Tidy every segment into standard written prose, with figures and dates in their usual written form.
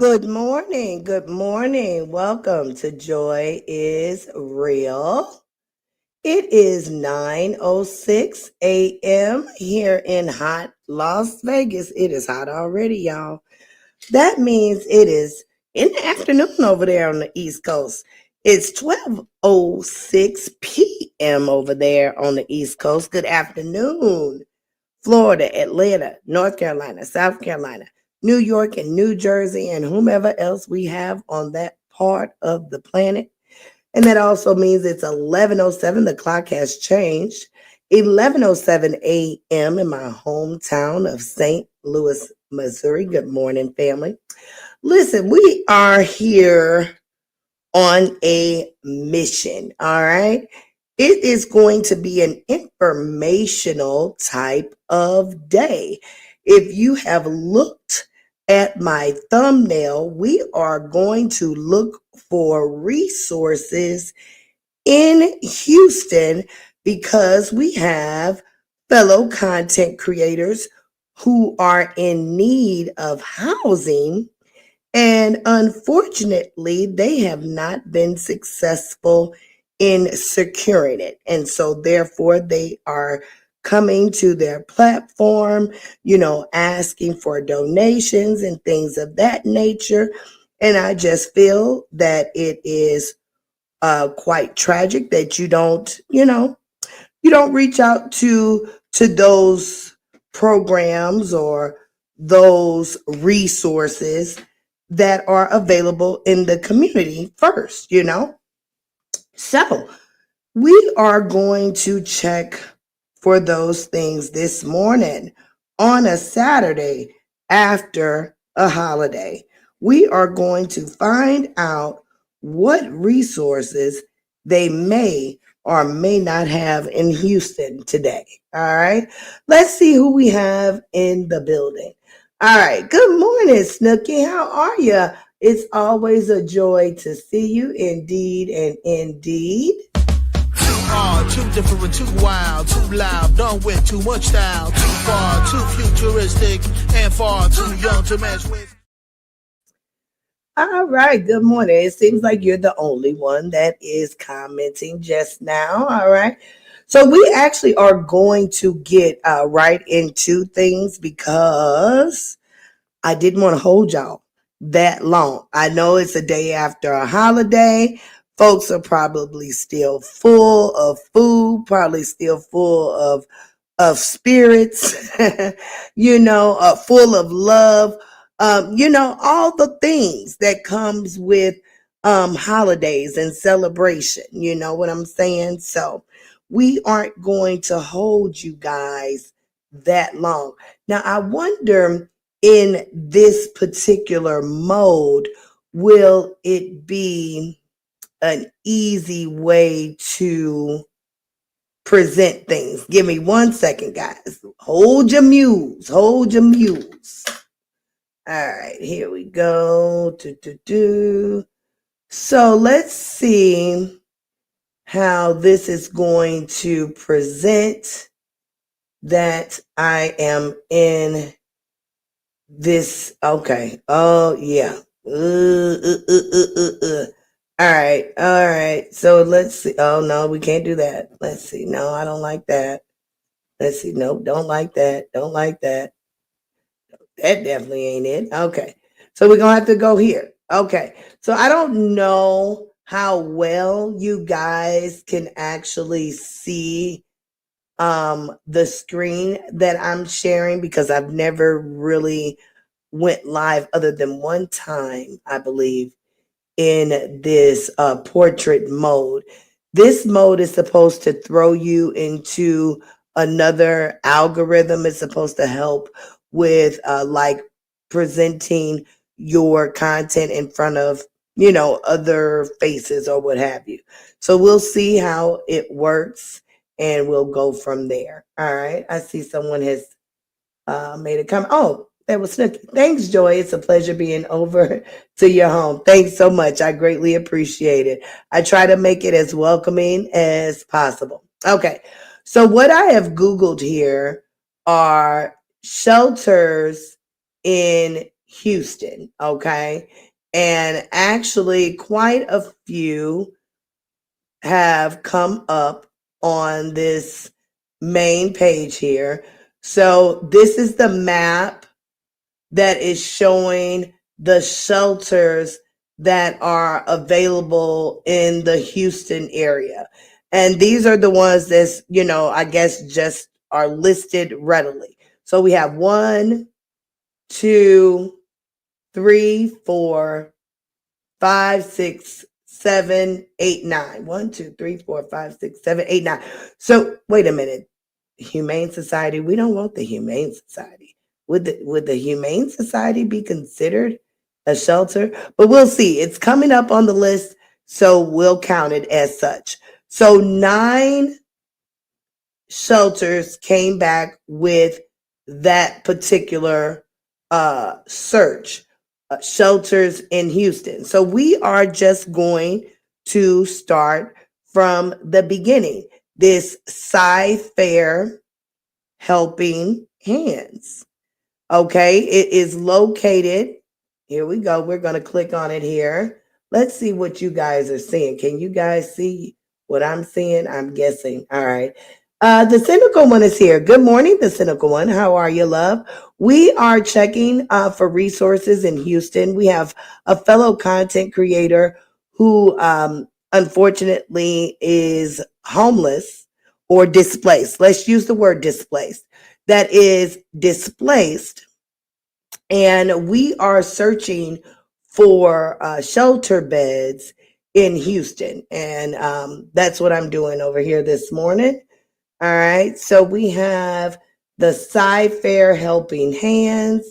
Good morning. Good morning. Welcome to Joy is Real. It is 9:06 a.m. here in hot Las Vegas. It is hot already, y'all. That means it is in the afternoon over there on the East Coast. It's 12:06 p.m. over there on the East Coast. Good afternoon. Florida, Atlanta, North Carolina, South Carolina, New York, and New Jersey, and whomever else we have on that part of the planet. And that also means it's 11:07. The clock has changed. 11:07 a.m. in my hometown of St. Louis, Missouri. Good morning, family. Listen, we are here on a mission. All right. It is going to be an informational type of day. If you have looked at my thumbnail, we are going to look for resources in Houston because we have fellow content creators who are in need of housing, and unfortunately, they have not been successful in securing it. And so, therefore, they are coming to their platform, asking for donations and things of that nature. And I just feel that it is quite tragic that you don't reach out to those programs or those resources that are available in the community first. So we are going to check for those things this morning on a Saturday after a holiday. We are going to find out what resources they may or may not have in Houston today. All right. Let's see who we have in the building. All right. Good morning, Snooky. How are you? It's always a joy to see you, indeed and indeed. Too hard, too different, too wild, too loud, done with too much style, too far, too futuristic, and far too young to mess with. All right. Good morning. It seems like you're the only one that is commenting just now. All right. So we actually are going to get right into things because I didn't want to hold y'all that long. I know it's a day after a holiday. Folks are probably still full of food, probably still full of spirits, full of love, all the things that comes with holidays and celebration. You know what I'm saying? So we aren't going to hold you guys that long. Now, I wonder in this particular mode, will it be an easy way to present things? Give me 1 second, guys. Hold your muse. Hold your muse. All right, here we go. So let's see how this is going to present that I am in this. Okay. Oh, yeah. All right. All right. So let's see. Oh, no, we can't do that. Let's see. No, I don't like that. Let's see. Nope. Don't like that. Don't like that. That definitely ain't it. Okay. So we're going to have to go here. Okay. So I don't know how well you guys can actually see the screen that I'm sharing because I've never really went live other than one time, I believe, in this portrait mode. This mode is supposed to throw you into another algorithm. It's supposed to help with like presenting your content in front of, other faces or what have you. So we'll see how it works and we'll go from there. All right. I see someone has made a comment. Oh, that was Snooky. Thanks, Joy. It's a pleasure being over to your home. Thanks so much. I greatly appreciate it. I try to make it as welcoming as possible. Okay. So, what I have Googled here are shelters in Houston. Okay. And actually, quite a few have come up on this main page here. So, this is the map that is showing the shelters that are available in the Houston area. And these are the ones that's, I guess just are listed readily. So we have 1, 2, 3, 4, 5, 6, 7, 8, 9. 1, 2, 3, 4, 5, 6, 7, 8, 9. So wait a minute. Humane Society, we don't want the Humane Society. Would the Humane Society be considered a shelter? But we'll see. It's coming up on the list, so we'll count it as such. So 9 shelters came back with that particular search, shelters in Houston. So we are just going to start from the beginning. This Cy-Fair Helping Hands. Okay, it is located. Here we go. We're going to click on it here. Let's see what you guys are seeing. Can you guys see what I'm seeing? I'm guessing. All right. The cynical one is here. Good morning, the cynical one. How are you, love? We are checking for resources in Houston. We have a fellow content creator who unfortunately is homeless or displaced. Let's use the word displaced. That is displaced. And we are searching for shelter beds in Houston. And that's what I'm doing over here this morning. All right. So we have the Cy-Fair Helping Hands.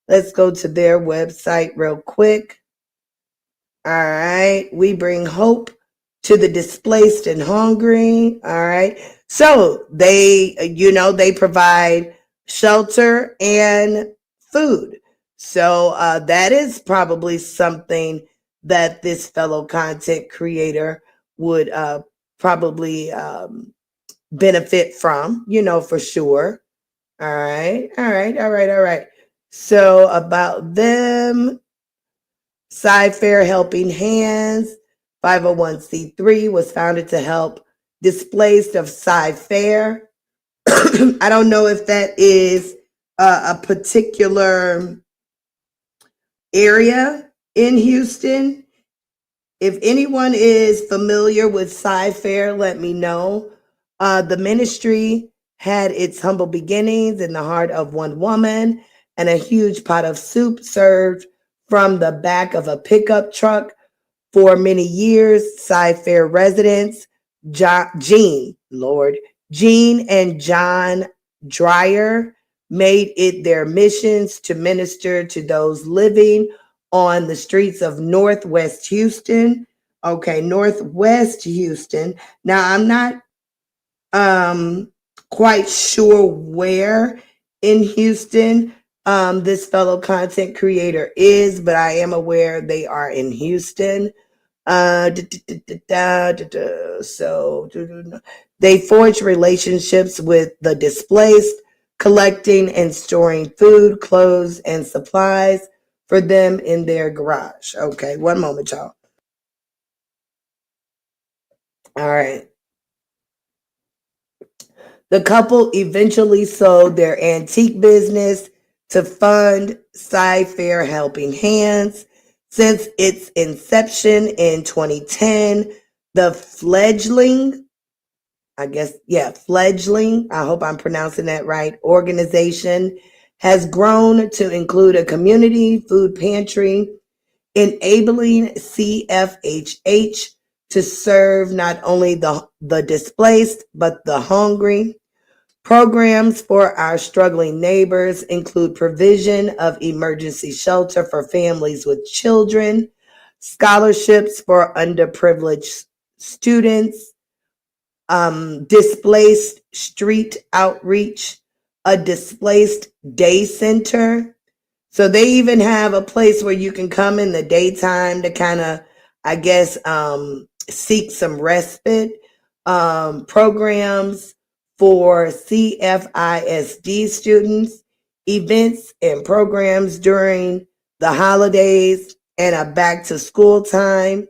Let's go to their website real quick. All right. We bring hope to the displaced and hungry. All right. So they provide shelter and food. So that is probably something that this fellow content creator would probably benefit from, for sure. All right. So about them, Cy-Fair Helping Hands, 501c3, was founded to help displaced of Cy-Fair. I don't know if that is a particular area in Houston. If anyone is familiar with Cy-Fair, let me know. The ministry had its humble beginnings in the heart of one woman, and a huge pot of soup served from the back of a pickup truck. For many years, Cy-Fair residents, Gene and John Dreyer, made it their missions to minister to those living on the streets of Northwest Houston. Okay, Northwest Houston. Now, I'm not quite sure where in Houston this fellow content creator is, but I am aware they are in Houston. So they forge relationships with the displaced, collecting and storing food, clothes, and supplies for them in their garage. Okay, one moment, y'all. All right. The couple eventually sold their antique business to fund Cy-Fair Helping Hands. Since its inception in 2010, the fledgling, I hope I'm pronouncing that right, organization has grown to include a community food pantry, enabling CFHH to serve not only the displaced, but the hungry. Programs for our struggling neighbors include provision of emergency shelter for families with children, scholarships for underprivileged students, displaced street outreach, a displaced day center. So they even have a place where you can come in the daytime to kind of, seek some respite. Programs for CFISD students, events and programs during the holidays and a back to school time.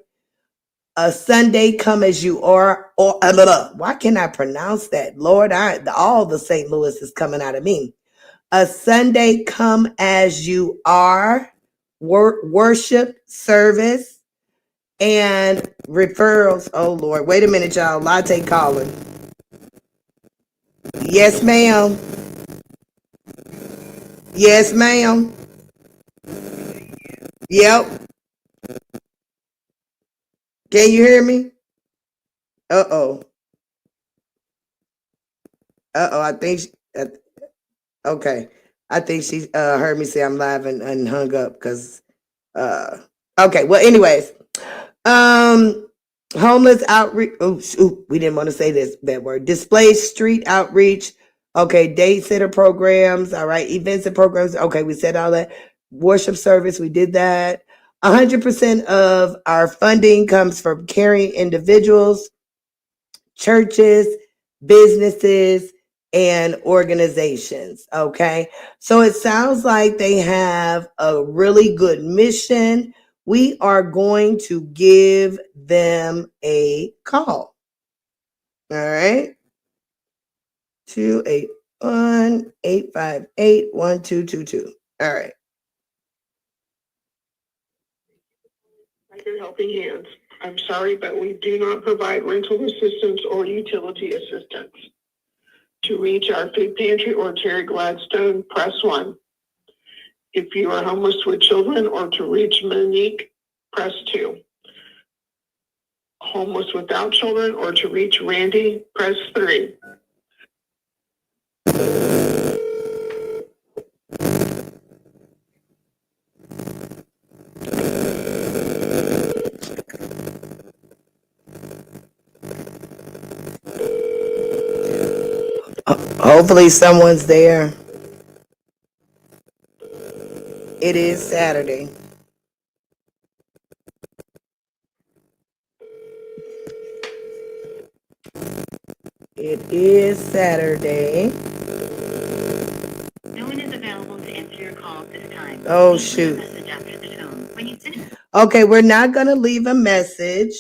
A Sunday come as you are, or why can't I pronounce that? Lord, all the St. Louis is coming out of me. A Sunday come as you are, worship service, and referrals. Oh Lord, wait a minute, y'all. Latte calling. Yes, ma'am. Yes, ma'am. Yep. Can you hear me? Uh-oh. I think okay. I think she heard me say I'm live and hung up because okay. Well, anyways, homeless outreach. Oh, we didn't want to say that word. Display street outreach. Okay, day center programs. All right, events and programs. Okay, we said all that. Worship service. We did that. 100% of our funding comes from caring individuals, churches, businesses, and organizations. Okay. So it sounds like they have a really good mission. We are going to give them a call. All right. 281-858-1222. All right. Your helping hands. I'm sorry, but we do not provide rental assistance or utility assistance. To reach our food pantry or Terry Gladstone, press 1. If you are homeless with children or to reach Monique, press 2. Homeless without children or to reach Randy, press 3. Hopefully someone's there. It is Saturday. It is Saturday. No one is available to answer your call at this time. Oh, Please leave a shoot. message after the tone. When you finish. Okay, we're not going to leave a message.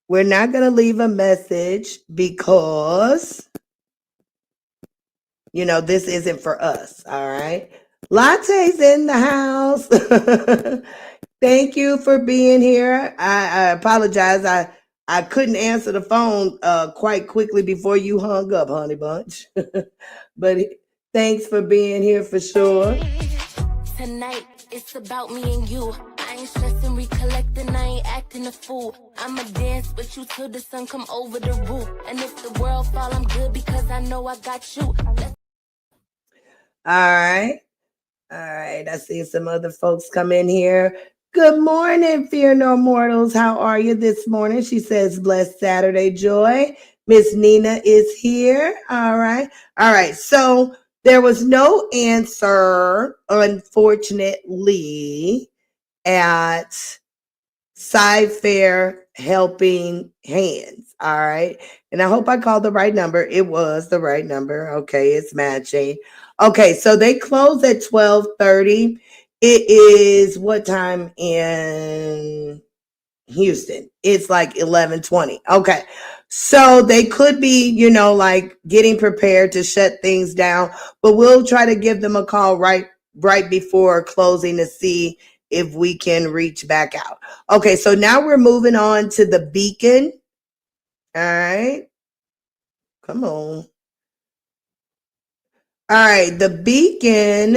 We're not going to leave a message because, you know, this isn't for us. All right. Latte's in the house. Thank you for being here. I apologize. I couldn't answer the phone quite quickly before you hung up, honey bunch. But thanks for being here for sure. Tonight, it's about me and you. I ain't stressing, recollecting, I ain't acting a fool. I'ma dance with you till the sun come over the roof. And if the world fall, I'm good because I know I got you. All right. I see some other folks come in here. Good morning, Fear No Mortals. How are you this morning? She says, blessed Saturday, Joy. Miss Nina is here. All right. So there was no answer, unfortunately, at Sci-Fair Helping Hands. All right. And I hope I called the right number. It was the right number. Okay, it's matching. Okay, so they close at 12:30. It is what time in Houston? It's like 11:20. Okay. So they could be, you know, like getting prepared to shut things down, but we'll try to give them a call right before closing to see if we can reach back out. Okay, so now we're moving on to the Beacon. All right. Come on. All right, the Beacon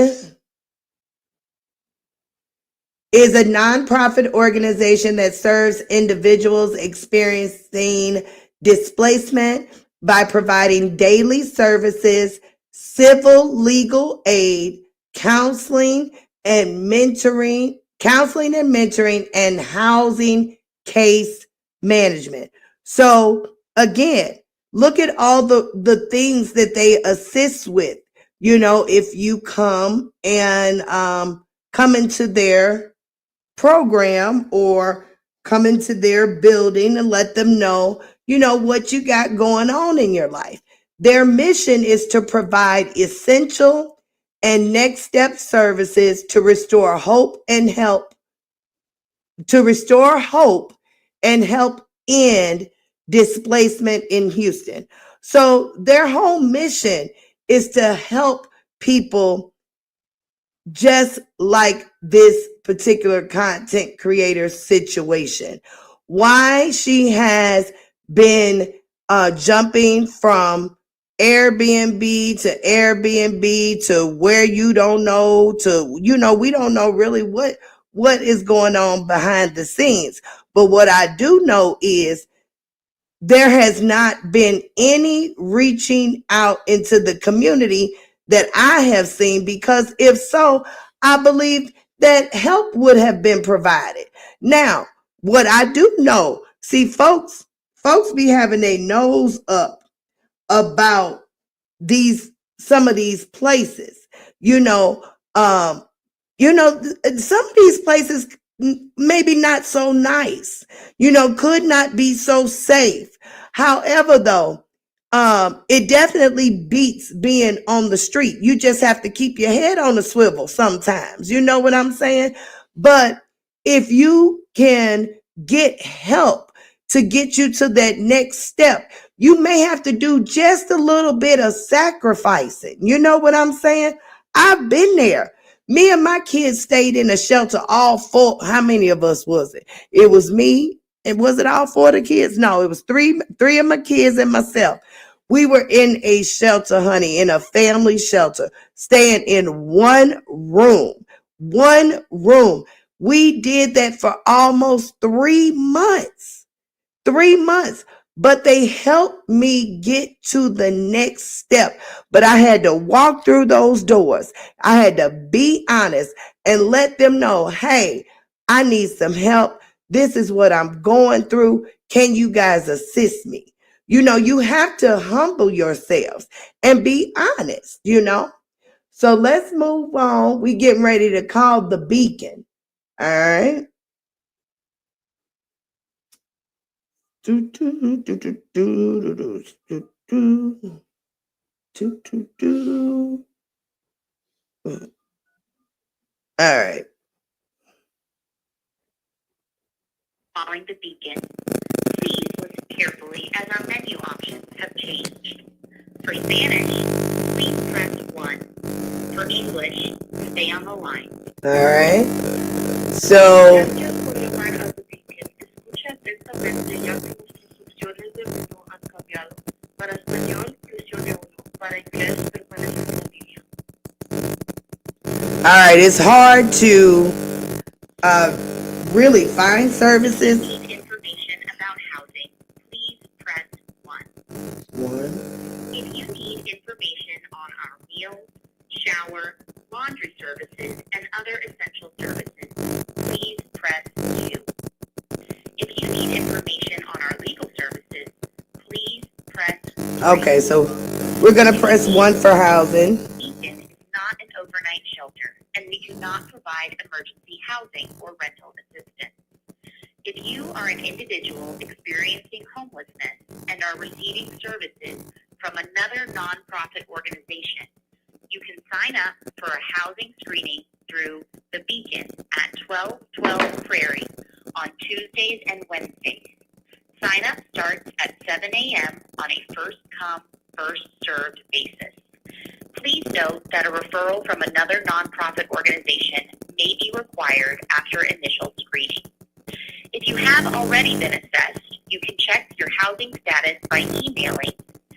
is a nonprofit organization that serves individuals experiencing displacement by providing daily services, civil legal aid, counseling and mentoring, and housing case management. So again, look at all the things that they assist with. You know, if you come and come into their program or come into their building and let them know, you know, what you got going on in your life. Their mission is to provide essential and next step services to restore hope and help end displacement in Houston. So their whole mission is to help people just like this particular content creator situation. Why she has been jumping from Airbnb to where you don't know to, we don't know really what is going on behind the scenes. But what I do know is there has not been any reaching out into the community that I have seen, because if so, I believe that help would have been provided. Now, what I do know, see, folks be having their nose up about some of these places. Some of these places maybe not so nice, could not be so safe. However, though, it definitely beats being on the street. You just have to keep your head on a swivel sometimes. You know what I'm saying? But if you can get help to get you to that next step, you may have to do just a little bit of sacrificing. You know what I'm saying? I've been there. Me and my kids stayed in a shelter, all four. How many of us was it? It was me. And was it all four of the kids? No, it was three of my kids and myself. We were in a shelter, honey, in a family shelter, staying in one room. We did that for almost 3 months. 3 months. But they helped me get to the next step. But I had to walk through those doors. I had to be honest and let them know, hey, I need some help. This is what I'm going through. Can you guys assist me? You have to humble yourselves and be honest, So let's move on. We getting ready to call the Beacon. All right. All right. Following the Beacon, please listen carefully as our menu options have changed. For Spanish, please press 1. For English, stay on the line. All right. So Gracias por llamar a The Beacon. Escucha atentamente ya que nuestras opciones de menú han cambiado. Para español, presione 1. Para inglés, permanezca en la línea. all right, it's hard to really find services. If you need information about housing, please press 1. If you need information on our meals, shower, laundry services, and other essential services, please press 2. If you need information on our legal services, please press 3. Okay, so we're going to press 1 for housing. Beacon is not an overnight shelter, and we do not provide emergency housing or rental assistance. If you are an individual experiencing homelessness and are receiving services from another nonprofit organization, you can sign up for a housing screening through The Beacon at 1212 Prairie on Tuesdays and Wednesdays. Sign up starts at 7 a.m. on a first-come, first-served basis. Please note that a referral from another nonprofit organization may be required after initial screening. If you have already been assessed, you can check your housing status by emailing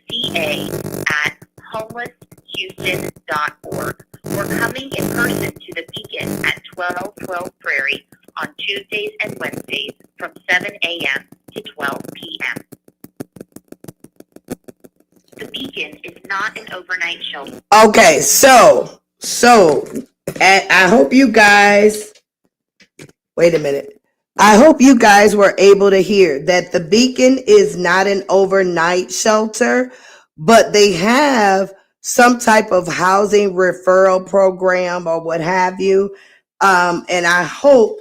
ca@homelesshouston.org or coming in person to The Beacon at 1212 Prairie on Tuesdays and Wednesdays from 7 a.m. to 12 p.m. The Beacon is not an overnight shelter. Okay, so I hope you guys, wait a minute. I hope you guys were able to hear that the Beacon is not an overnight shelter, but they have some type of housing referral program or what have you. And I hope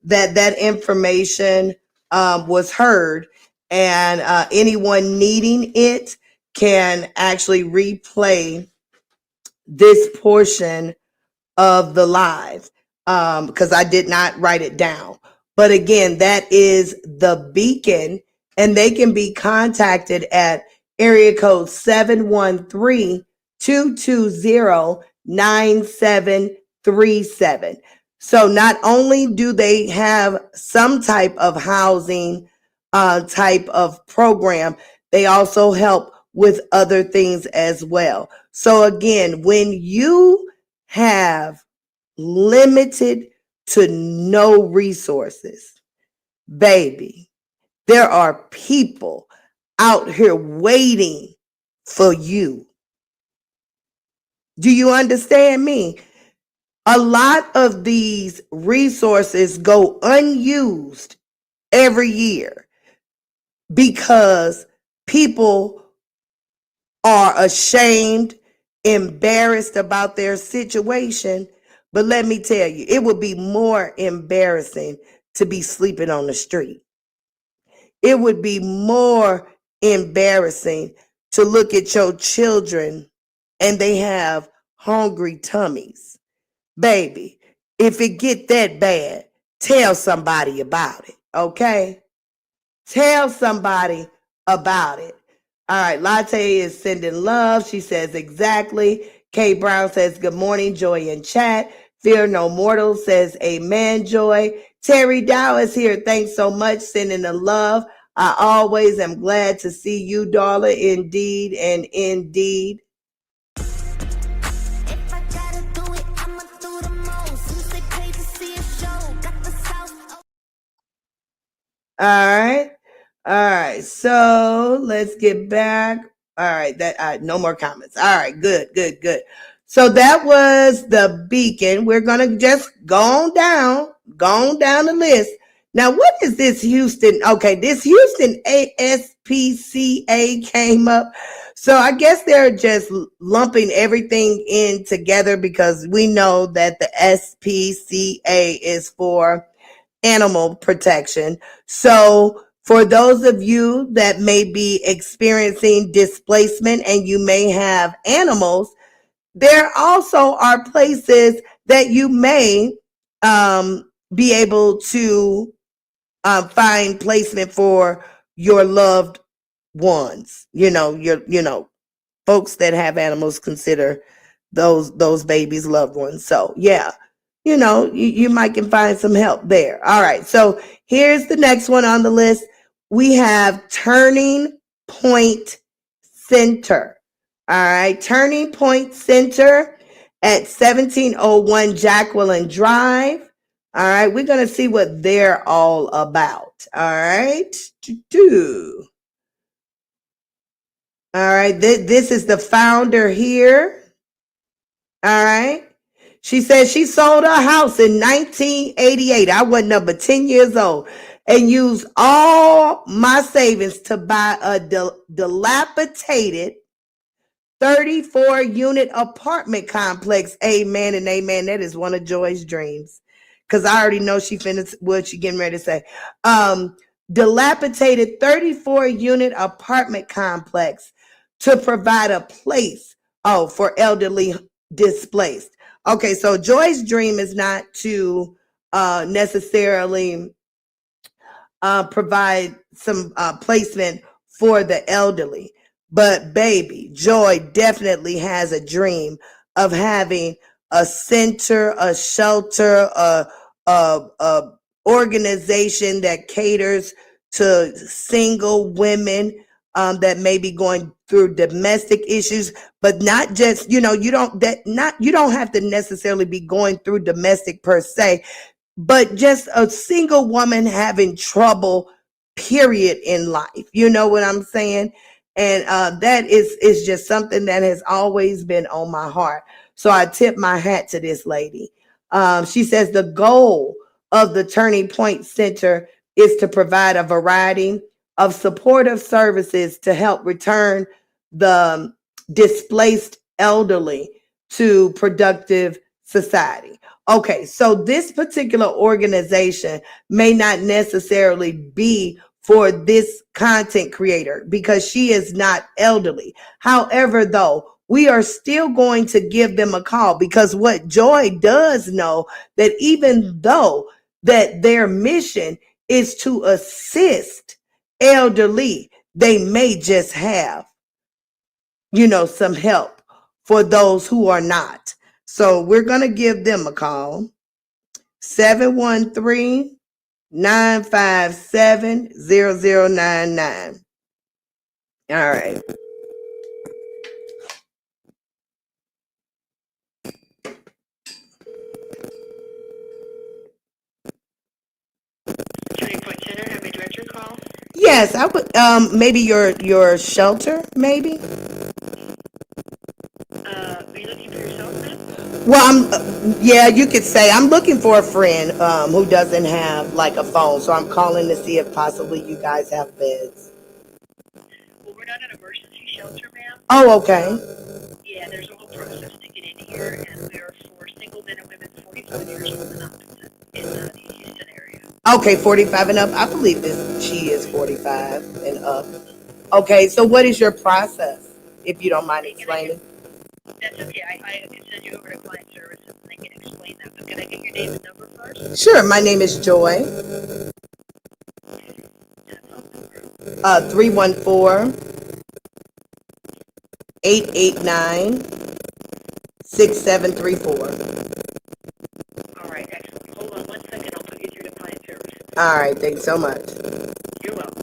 that information was heard, and anyone needing it can actually replay this portion of the live because I did not write it down. But again, that is the Beacon, and they can be contacted at area code 713-220-9737. So not only do they have some type of housing type of program, they also help with other things as well. So again, when you have limited to no resources, baby, there are people out here waiting for you. Do you understand me? A lot of these resources go unused every year because people are ashamed, embarrassed about their situation. But let me tell you, it would be more embarrassing to be sleeping on the street. It would be more embarrassing to look at your children and they have hungry tummies. Baby, if it get that bad, tell somebody about it, okay? Tell somebody about it. All right, Latte is sending love. She says exactly. Kay Brown says, good morning, Joy in chat. Fear No Mortal says, amen, Joy. Terry Dow is here. Thanks so much, sending the love. I always am glad to see you, darling, indeed and indeed. If I gotta do it, I'ma do the most. You say pay to see a show. Got the South. All right. All right. So let's get back. All right. No more comments. All right. Good. So that was the Beacon. We're going to just go on down the list. Now, what is this Houston? Okay. This Houston ASPCA came up. So I guess they're just lumping everything in together because we know that the SPCA is for animal protection. So for those of you that may be experiencing displacement and you may have animals, there also are places that you may be able to find placement for your loved ones. Folks that have animals consider those babies loved ones. So yeah, you might can find some help there. All right. So here's the next one on the list. We have Turning Point Center. All right. Turning Point Center at 1701 Jacqueline Drive. All right. We're going to see what they're all about. All right. All right. This is the founder here. All right. She said she sold her house in 1988. I was number 10 years old and used all my savings to buy a dilapidated 34-unit apartment complex. Amen and amen. That is one of Joy's dreams. Because I already know she finished what she getting ready to say. Dilapidated 34-unit apartment complex to provide a place for elderly displaced. Okay, so Joy's dream is not to necessarily provide some placement for the elderly, but baby, Joy definitely has a dream of having a center, a shelter, a organization that caters to single women that may be going through domestic issues, but not just, you don't have to necessarily be going through domestic per se, but just a single woman having trouble, period, in life. You know what I'm saying? And that is just something that has always been on my heart. So I tip my hat to this lady. She says the goal of the Turning Point Center is to provide a variety of supportive services to help return the displaced elderly to productive society. Okay, so this particular organization may not necessarily be for this content creator because she is not elderly. However, though, we are still going to give them a call, because what Joy does know, that even though that their mission is to assist elderly, they may just have, some help for those who are not. So we're going to give them a call. 713-957-0099. All right. Center, have a director call. Yes, I would. Maybe your shelter, maybe. Are you looking for yourself, then? Well, yeah, you could say I'm looking for a friend who doesn't have like a phone, so I'm calling to see if possibly you guys have beds. Well, we're not an emergency shelter, ma'am. Oh, okay. Yeah, there's a whole process to get in here, and we are for single men and women 45 years old and up in the Houston area. Okay, 45 and up. I believe she is 45 and up. Okay, so what is your process, if you don't mind explaining? That's okay. I can send you over to client services and they can explain that. But can I get your name and number first? Sure. My name is Joy. 314-889-6734. All right, excellent. Hold on 1 second. I'll put you through to client services. All right. Thanks so much. You're welcome.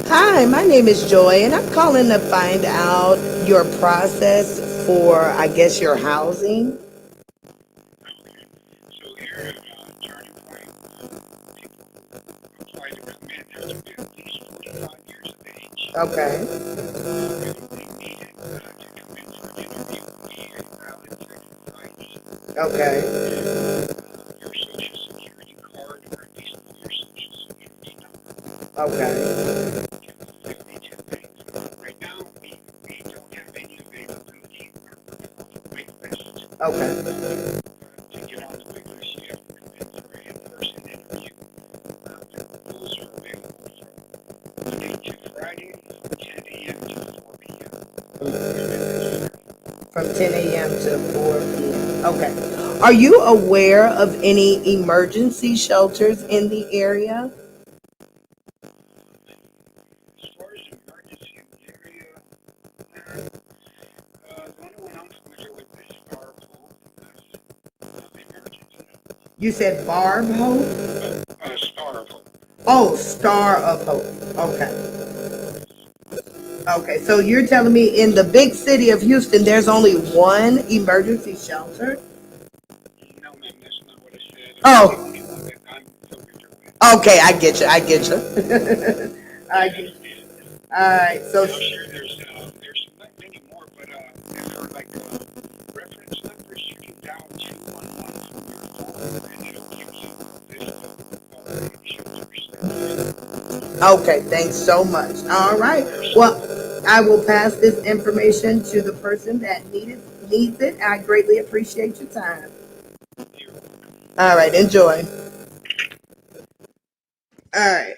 Hi, my name is Joy, and I'm calling to find out your process for, I guess, your housing. So here at Turning Point, people apply to recommend have to be at least 45 years of age. Okay. If they need it to come in for an interview, we a valid Texas ID. Okay. Your social security card, or at least your social security number. Okay. Can be two things. Right now, we don't have any availability on our wait list. Okay. To get on the wait list, you have to come in for an in-person interview. Those are available from Monday to Friday, from 10 a.m. to 4 p.m. From 10 a.m. to 4 p.m. Okay. Are you aware of any emergency shelters in the area? As far as emergency in the area, the only one I'm familiar with is Barb Hope. That's emergency. You said Barb Hope? Star of Hope. Oh, Star of Hope. Okay. Okay, so you're telling me in the big city of Houston, there's only one emergency shelter? No, ma'am, that's not what I said. Oh. The only one that I'm familiar with. Okay, I get you. I get you. I get you. All right, so I'm sure there's not many more, but for like reference numbers, you can dial 211 from your phone, and it'll give you a list of shelters. okay, thanks so much. All right. Well, I will pass this information to the person that needs it. I greatly appreciate your time. All right, enjoy. All right.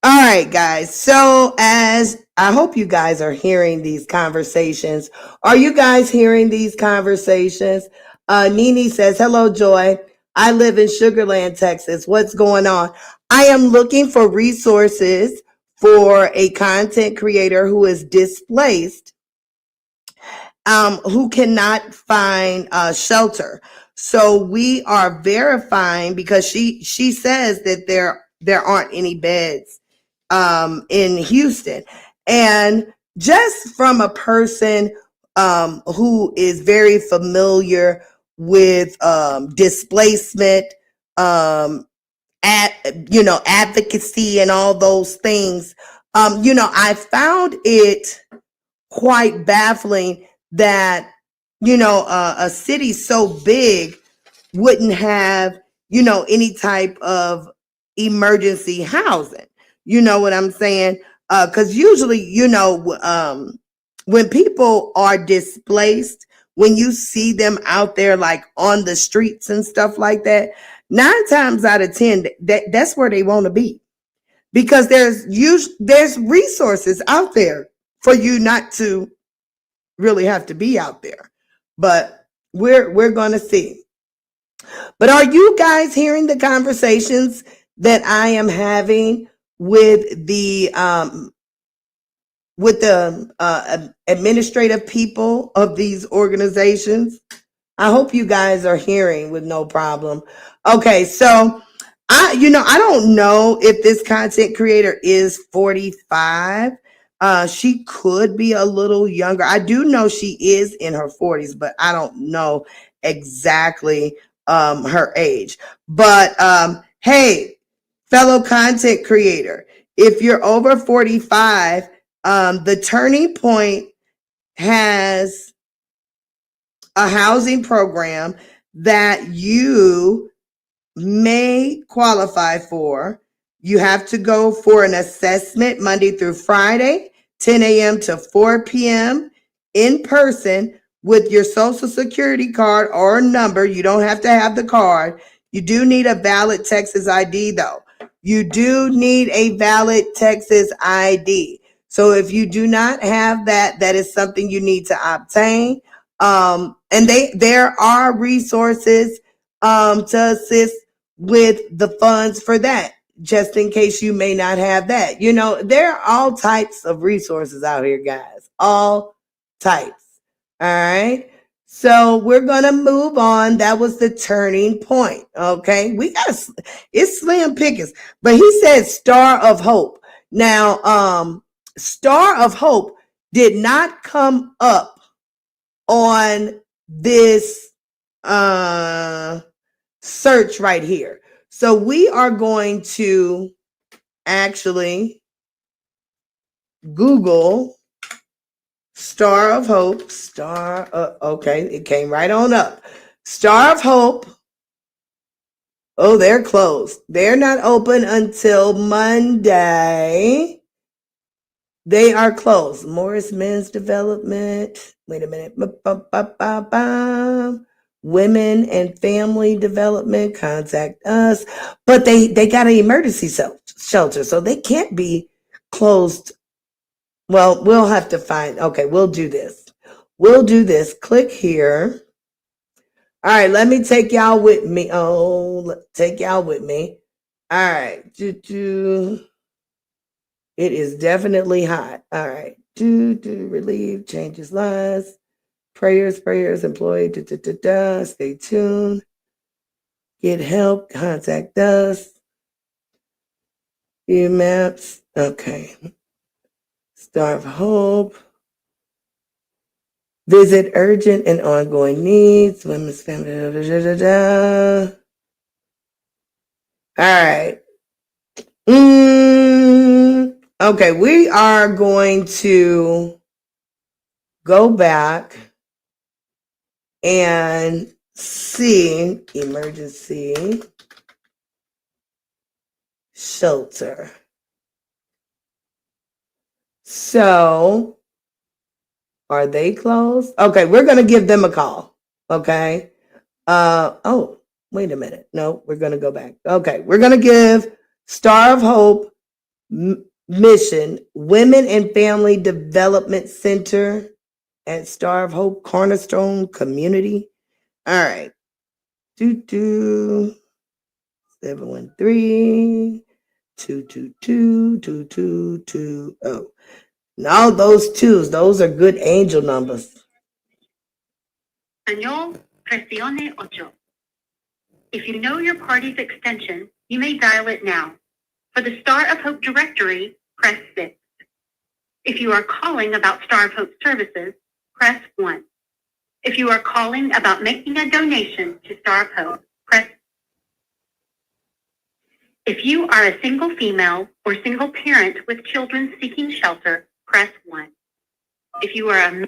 All right, guys. So as I hope you guys are hearing these conversations. Are you guys hearing these conversations? Nene says, hello, Joy. I live in Sugar Land, Texas. What's going on? I am looking for resources for a content creator who is displaced, who cannot find shelter. So we are verifying, because she says that there aren't any beds in Houston. And just from a person who is very familiar with displacement, advocacy and all those things, I found it quite baffling that, a city so big wouldn't have, any type of emergency housing. You know what I'm saying? Because usually, when people are displaced, when you see them out there like on the streets and stuff like that, 9 times out of 10, that's where they want to be, because there's resources out there for you not to really have to be out there. But we're going to see. But are you guys hearing the conversations that I am having with the administrative people of these organizations? I hope you guys are hearing with no problem. Okay, so I don't know if this content creator is 45. She could be a little younger. I do know she is in her 40s, but I don't know exactly her age. But hey, fellow content creator, if you're over 45, the Turning Point has a housing program that you may qualify for. You have to go for an assessment Monday through Friday, 10 a.m. to 4 p.m. in person with your social security card or number. You don't have to have the card. You do need a valid Texas ID though. You do need a valid Texas ID. So if you do not have that, that is something you need to obtain. And there are resources to assist with the funds for that, just in case you may not have that. You know, there are all types of resources out here, guys. All types. All right. So we're going to move on. That was the Turning Point. Okay. It's slim pickings, but he said Star of Hope. Now, Star of Hope did not come up on this search right here. So we are going to actually Google Star of Hope. Okay, it came right on up. Star of Hope. Oh, they're closed. They're not open until Monday. They are closed. Morris Men's Development. Wait a minute. Women and Family Development, contact us. But they got an emergency shelter, so they can't be closed. Well, we'll have to find. Okay, we'll do this. Click here. All right, let me take y'all with me. Take y'all with me. All right. It is definitely hot. All right. Relieve, changes lives. Prayers, employee, stay tuned. Get help, contact us. View maps, okay. Star of Hope. Visit urgent and ongoing needs, women's family, All right. Okay, we are going to go back and see emergency shelter. So are they closed? Okay, we're going to give them a call. Okay. Oh, wait a minute. No, we're going to go back. Okay, we're going to give Star of Hope Mission Women and Family Development Center at Star of Hope Cornerstone Community. All right. 713-222-2220. And all those twos, those are good angel numbers. Señor, presione 8. If you know your party's extension, you may dial it now. For the Star of Hope directory, press 6. If you are calling about Star of Hope services, press 1. If you are calling about making a donation to Star of Hope, press 2. If you are a single female or single parent with children seeking shelter, press 1. If you are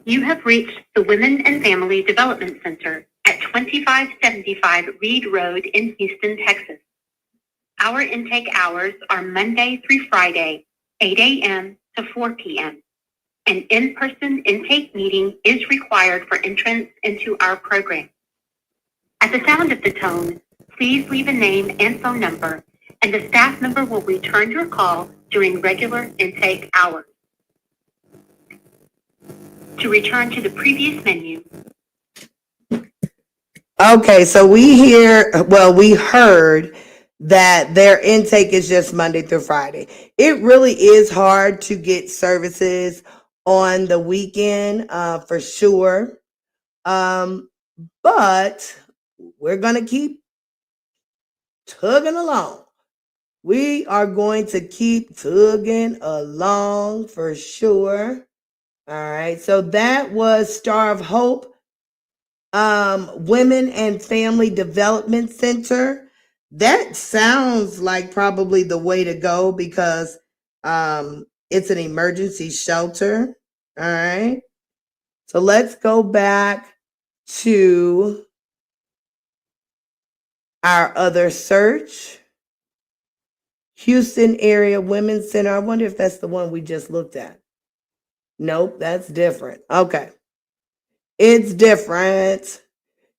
You have reached the Women and Family Development Center at 2575 Reed Road in Houston, Texas. Our intake hours are Monday through Friday, 8 a.m. to 4 p.m. An in-person intake meeting is required for entrance into our program. At the sound of the tone, please leave a name and phone number, and the staff member will return your call during regular intake hours. To return to the previous menu, Okay, so we heard that their intake is just Monday through Friday. It really is hard to get services on the weekend, for sure. But we're going to keep tugging along. We are going to keep tugging along for sure. All right, so that was Star of Hope Women and Family Development Center. That sounds like probably the way to go because it's an emergency shelter. All right. So let's go back to our other search. Houston Area Women's Center. I wonder if that's the one we just looked at. Nope, that's different. Okay. It's different.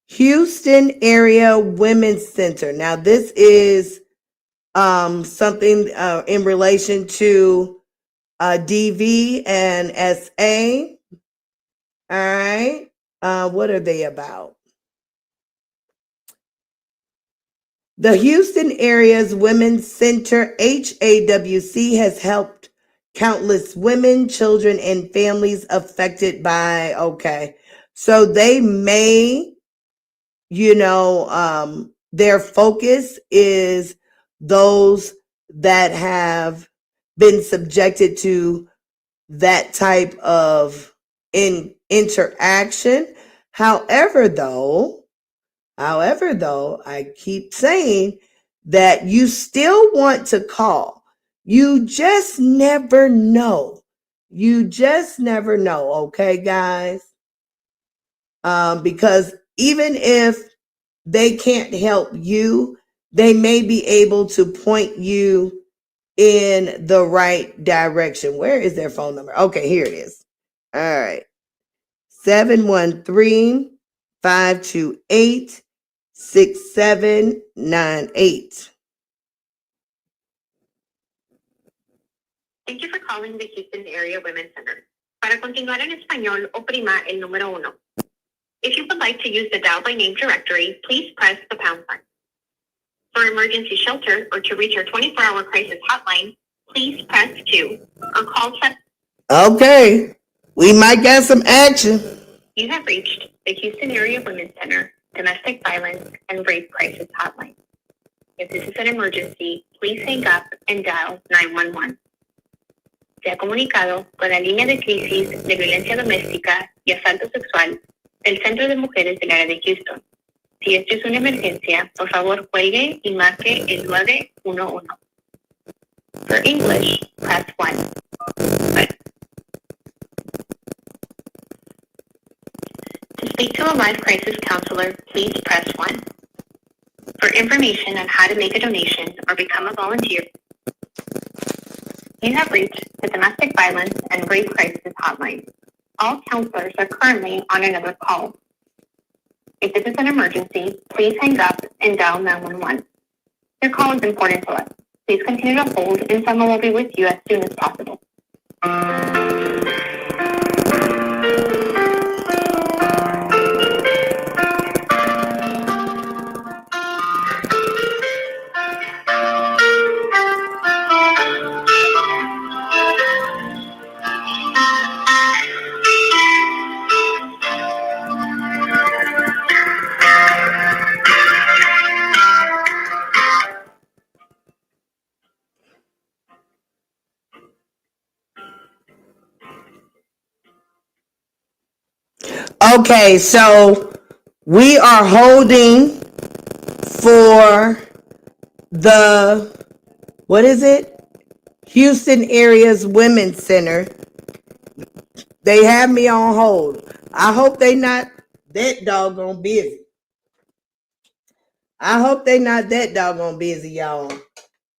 Houston Area Women's Center. Now, this is something in relation to DV and SA. All right. What are they about? The Houston Area's Women's Center, HAWC, has helped countless women, children, and families affected by, okay. So they may, their focus is those that have been subjected to that type of interaction. However, though, I keep saying that you still want to call. You just never know. Okay, guys? Because even if they can't help you, they may be able to point you in the right direction. Where is their phone number? Okay, here it is. All right. 713-528-6798. thank you for calling the Houston Area Women's Center. Para continuar en español, oprima el número 1. If you would like to use the dial by name directory, please press the pound sign. For emergency shelter or to reach our 24-hour crisis hotline, please press 2 or call check. Okay, we might get some action. You have reached the Houston Area Women's Center Domestic Violence and Rape Crisis Hotline. If this is an emergency, please hang up and dial 911. Se ha comunicado con la línea de crisis de violencia doméstica y asalto sexual del Centro de Mujeres del área de Houston. Si esto es una emergencia, por favor cuelgue y marque el 911. For English, press 1. To speak to a live crisis counselor, please press 1. For information on how to make a donation or become a volunteer, you have reached the Domestic Violence and Rape Crisis Hotline. All counselors are currently on another call. If this is an emergency, please hang up and dial 911. Your call is important to us. Please continue to hold and someone will be with you as soon as possible. Okay, so we are holding for the, what is it? Houston Area's Women's Center. They have me on hold. I hope they not that doggone busy. y'all.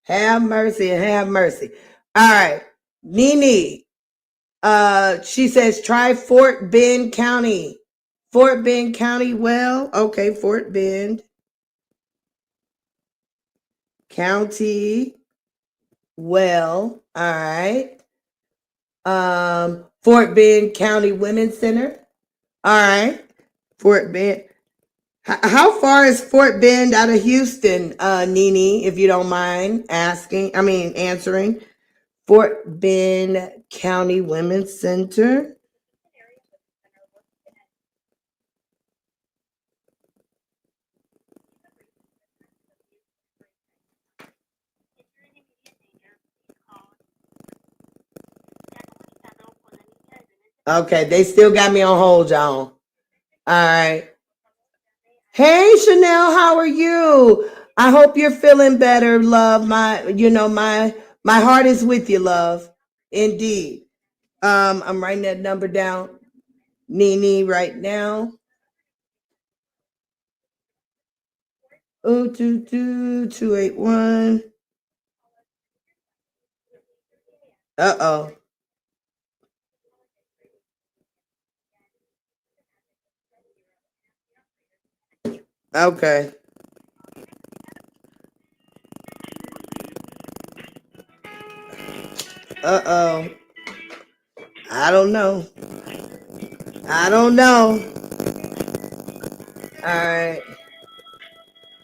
Have mercy and have mercy. All right, Nene, She says try Fort Bend County. Fort Bend County well. Okay, Fort Bend County well. All right. Fort Bend County Women's Center. All right. Fort Bend. How far is Fort Bend out of Houston, Nene, if you don't mind answering? Fort Bend County Women's Center. Okay, they still got me on hold, y'all. All right. Hey, Chanel, how are you? I hope you're feeling better, love. My heart is with you, love. Indeed. I'm writing that number down, Nene, right now. 022-281. Uh-oh. Okay. Uh-oh. I don't know. All right.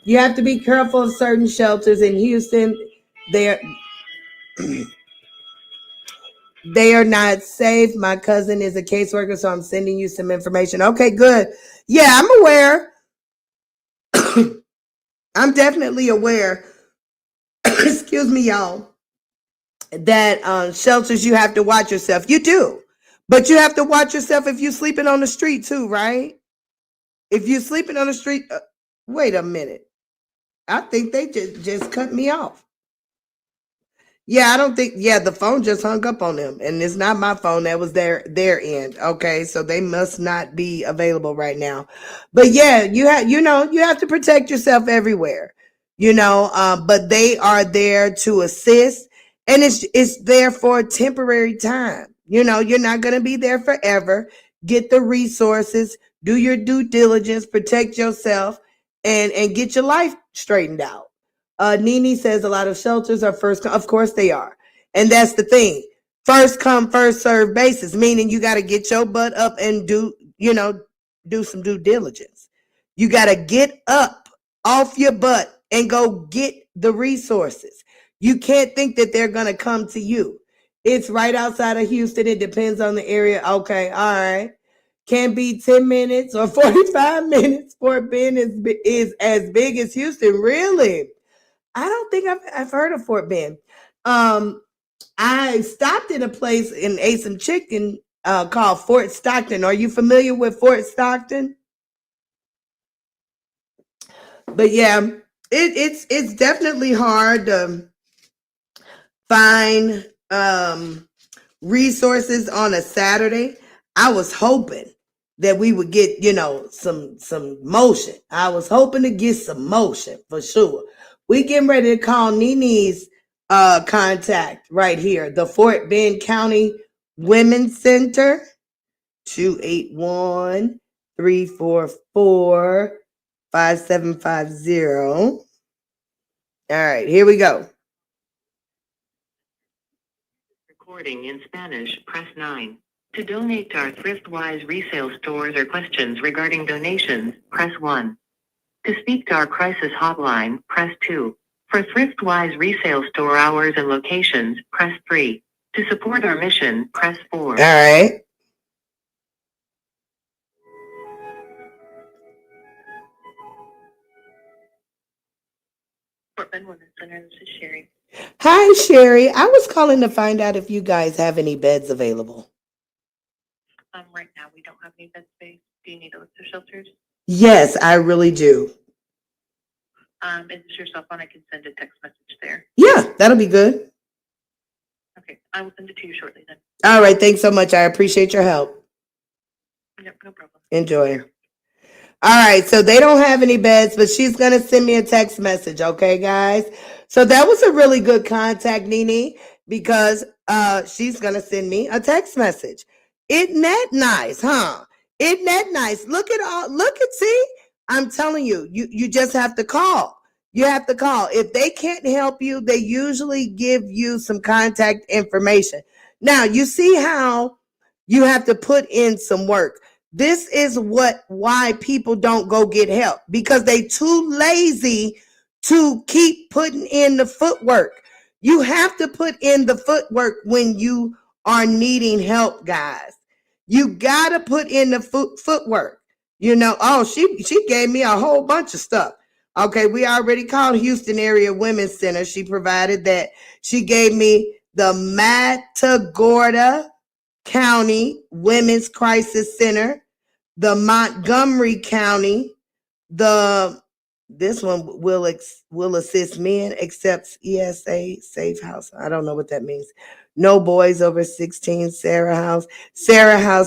You have to be careful of certain shelters in Houston. They are not safe. My cousin is a caseworker, so I'm sending you some information. Okay, good. Yeah, I'm aware. I'm definitely aware. Excuse me, y'all. That shelters, you have to watch yourself. You do. But you have to watch yourself if you're sleeping on the street too, right? If you're sleeping on the street, wait a minute. I think they just cut me off. Yeah, I don't think. Yeah, the phone just hung up on them, and it's not my phone. That was their end. Okay, so they must not be available right now. But yeah, you have to protect yourself everywhere. But they are there to assist, and it's there for a temporary time. You're not going to be there forever. Get the resources, do your due diligence, protect yourself, and get your life straightened out. Nene says a lot of shelters are first come. Of course they are. And that's the thing. First come, first serve basis, meaning you got to get your butt up and do some due diligence. You got to get up off your butt and go get the resources. You can't think that they're going to come to you. It's right outside of Houston. It depends on the area. Okay, all right. Can be 10 minutes or 45 minutes. Fort Bend is as big as Houston. Really? I don't think I've heard of Fort Bend. I stopped at a place and ate some chicken called Fort Stockton. Are you familiar with Fort Stockton? But yeah, it's definitely hard to find resources on a Saturday. I was hoping that we would get some motion. I was hoping to get some motion for sure. We getting ready to call Nene's contact right here. The Fort Bend County Women's Center, 281-344-5750. All right, here we go. Recording in Spanish, press 9. To donate to our ThriftWise resale stores or questions regarding donations, press 1. To speak to our crisis hotline, press 2. For ThriftWise resale store hours and locations, press 3. To support our mission, press 4. All right. Fort Bend Women's Center, this is Sherry. Hi, Sherry. I was calling to find out if you guys have any beds available. Right now we don't have any bed space. Do you need a list of shelters? Yes, I really do. Is this your cell phone? I can send a text message there. Yeah, that'll be good. Okay, I will send it to you shortly then. All right, thanks so much. I appreciate your help. Yep, no problem. Enjoy. All right, so they don't have any beds, but she's going to send me a text message, okay, guys? So that was a really good contact, Nene. because she's gonna send me a text message. Isn't that nice, huh? Isn't that nice? Look at see, I'm telling you, you just have to call. You have to call. If they can't help you, they usually give you some contact information. Now, you see how you have to put in some work. This is why people don't go get help, because they too lazy to keep putting in the footwork. You have to put in the footwork when you are needing help, guys. You got to put in the footwork. You know, oh, she gave me a whole bunch of stuff. Okay, we already called Houston Area Women's Center. She provided that. She gave me the Matagorda County Women's Crisis Center, the Montgomery County, this one will assist men, accepts ESA Safe House. I don't know what that means. No boys over 16, Sarah House,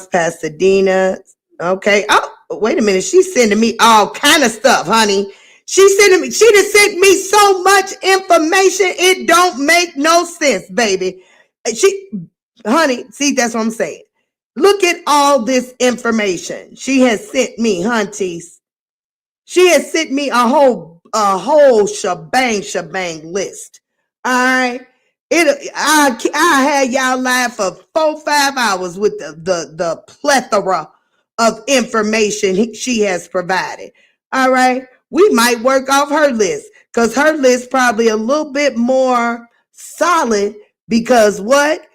Pasadena. Okay. Oh, wait a minute. She's sending me all kind of stuff, honey. She just sent me so much information. It don't make no sense, baby. Honey, see, that's what I'm saying. Look at all this information she has sent me, hunties. She has sent me a whole shebang list. All right. I had y'all live for 4-5 hours with the plethora of information she has provided. All right. We might work off her list, because her list probably a little bit more solid, because what?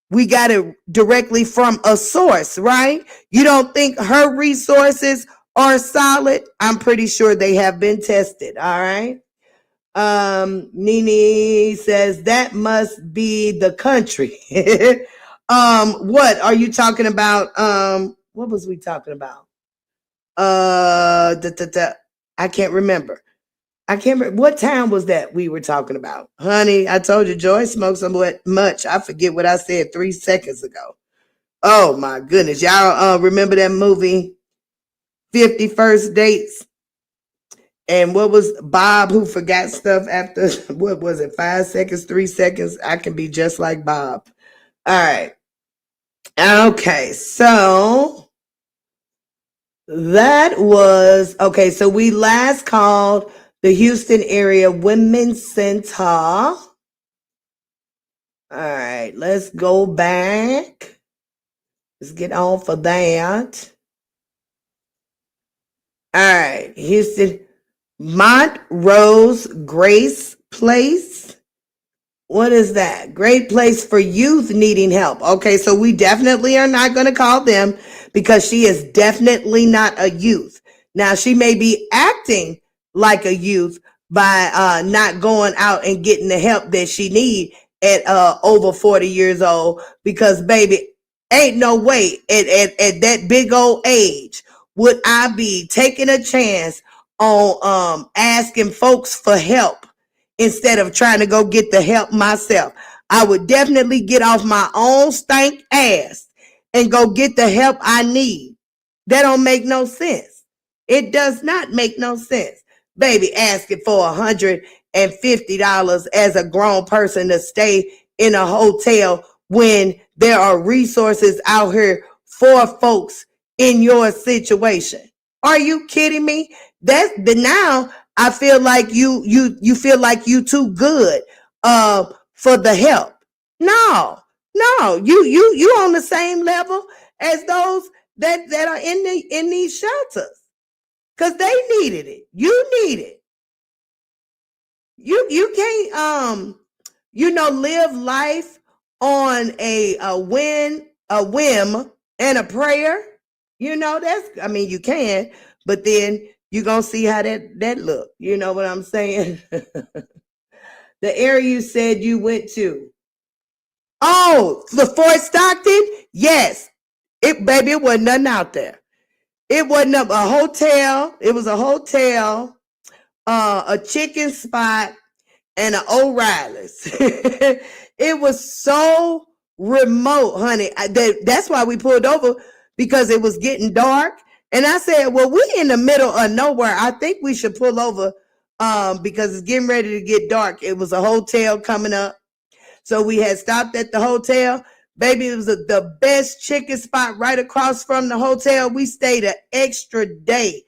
We got it directly from a source, right? You don't think her resources are solid? I'm pretty sure they have been tested. All right. Nini says that must be the country. What are you talking about? What was we talking about? I can't remember. What town was that we were talking about? Honey, I told you Joy smokes somewhat much. I forget what I said 3 seconds ago. Oh my goodness. Y'all remember that movie 50 First Dates? And what was Bob who forgot stuff after, what was it, 5 seconds, 3 seconds? I can be just like Bob. All right. Okay, so that was, okay, so we last called the Houston Area Women's Center. All right, let's go back. Let's get on for that. All right, Houston, Montrose Grace Place. What is that? Great place for youth needing help. Okay, so we definitely are not going to call them, because she is definitely not a youth. Now, she may be acting like a youth by not going out and getting the help that she need at over 40 years old, because baby, ain't no way at that big old age would I be taking a chance on asking folks for help instead of trying to go get the help myself. I would definitely get off my own stank ass and go get the help I need. That don't make no sense. It does not make no sense. Baby, asking for $150 as a grown person to stay in a hotel when there are resources out here for folks in your situation. Are you kidding me? Now I feel like you feel like you too good for the help. No, you on the same level as those that are in these shelters, because they needed it. You need it. You can't live life on a whim and a prayer. You can, but then you're gonna see how that look. You know what I'm saying? The area you said you went to. Oh, the Fort Stockton? Yes. It wasn't nothing out there. It wasn't a hotel. It was a hotel, a chicken spot, and an O'Reilly's. It was so remote, honey. That's why we pulled over, because it was getting dark. And I said, well, we in the middle of nowhere. I think we should pull over because it's getting ready to get dark. It was a hotel coming up. So we had stopped at the hotel. Baby, it was the best chicken spot right across from the hotel. We stayed an extra day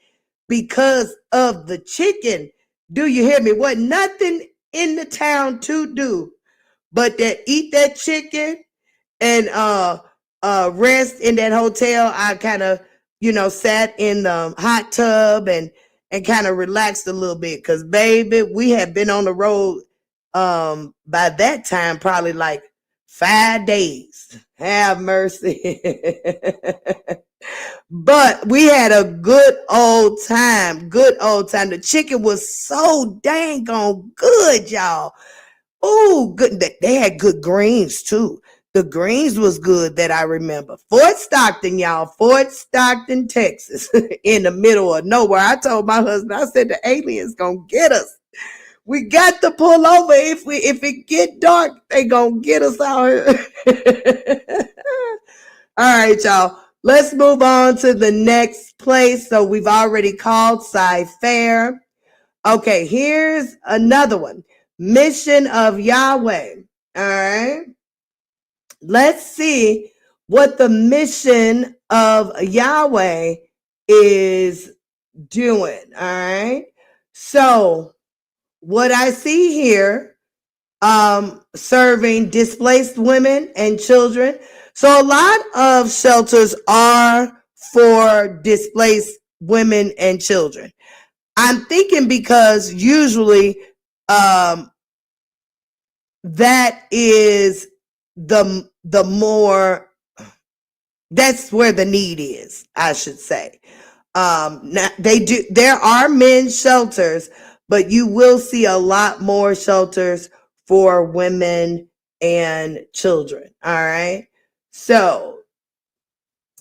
because of the chicken. Do you hear me? Wasn't nothing in the town to do but that eat that chicken and rest in that hotel. I kind of, sat in the hot tub and kind of relaxed a little bit because, baby, we had been on the road by that time probably like 5 days. Have mercy. But we had a good old time. The chicken was so dang on good, y'all. Oh, good. They had good greens too. The greens was good that I remember. Fort Stockton, y'all. Fort Stockton, Texas, in the middle of nowhere. I told my husband, I said, the aliens gonna get us. We got to pull over. If it get dark, they gonna get us out here. All right, y'all. Let's move on to the next place. So we've already called Cy-Fair. Okay, here's another one. Mission of Yahweh. All right. Let's see what the mission of Yahweh is doing. All right. So what I see here, serving displaced women and children. So a lot of shelters are for displaced women and children. I'm thinking because usually that is the more, that's where the need is, I should say. Now there are men's shelters, but you will see a lot more shelters for women and children. All right. So,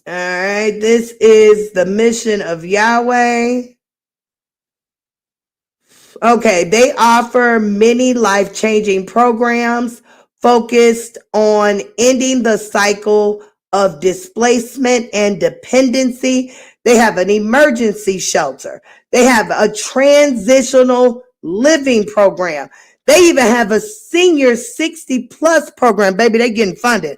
all right, this is the mission of Yahweh. Okay, they offer many life-changing programs focused on ending the cycle of displacement and dependency. They have an emergency shelter. They have a transitional living program. They even have a senior 60 plus program. Baby, they're getting funded.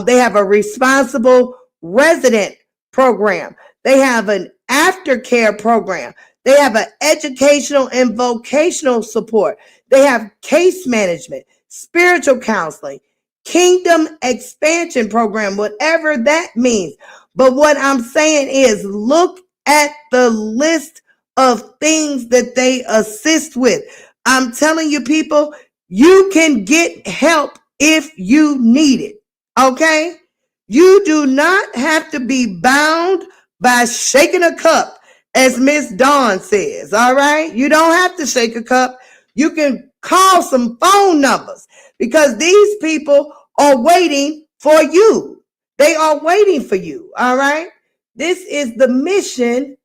They have a responsible resident program. They have an aftercare program. They have an educational and vocational support. They have case management, spiritual counseling, kingdom expansion program, whatever that means. But what I'm saying is look at the list of things that they assist with. I'm telling you, people, you can get help if you need it. Okay? You do not have to be bound by shaking a cup, as Miss Dawn says. All right? You don't have to shake a cup. You can call some phone numbers because these people are waiting for you. They are waiting for you. All right? This is the mission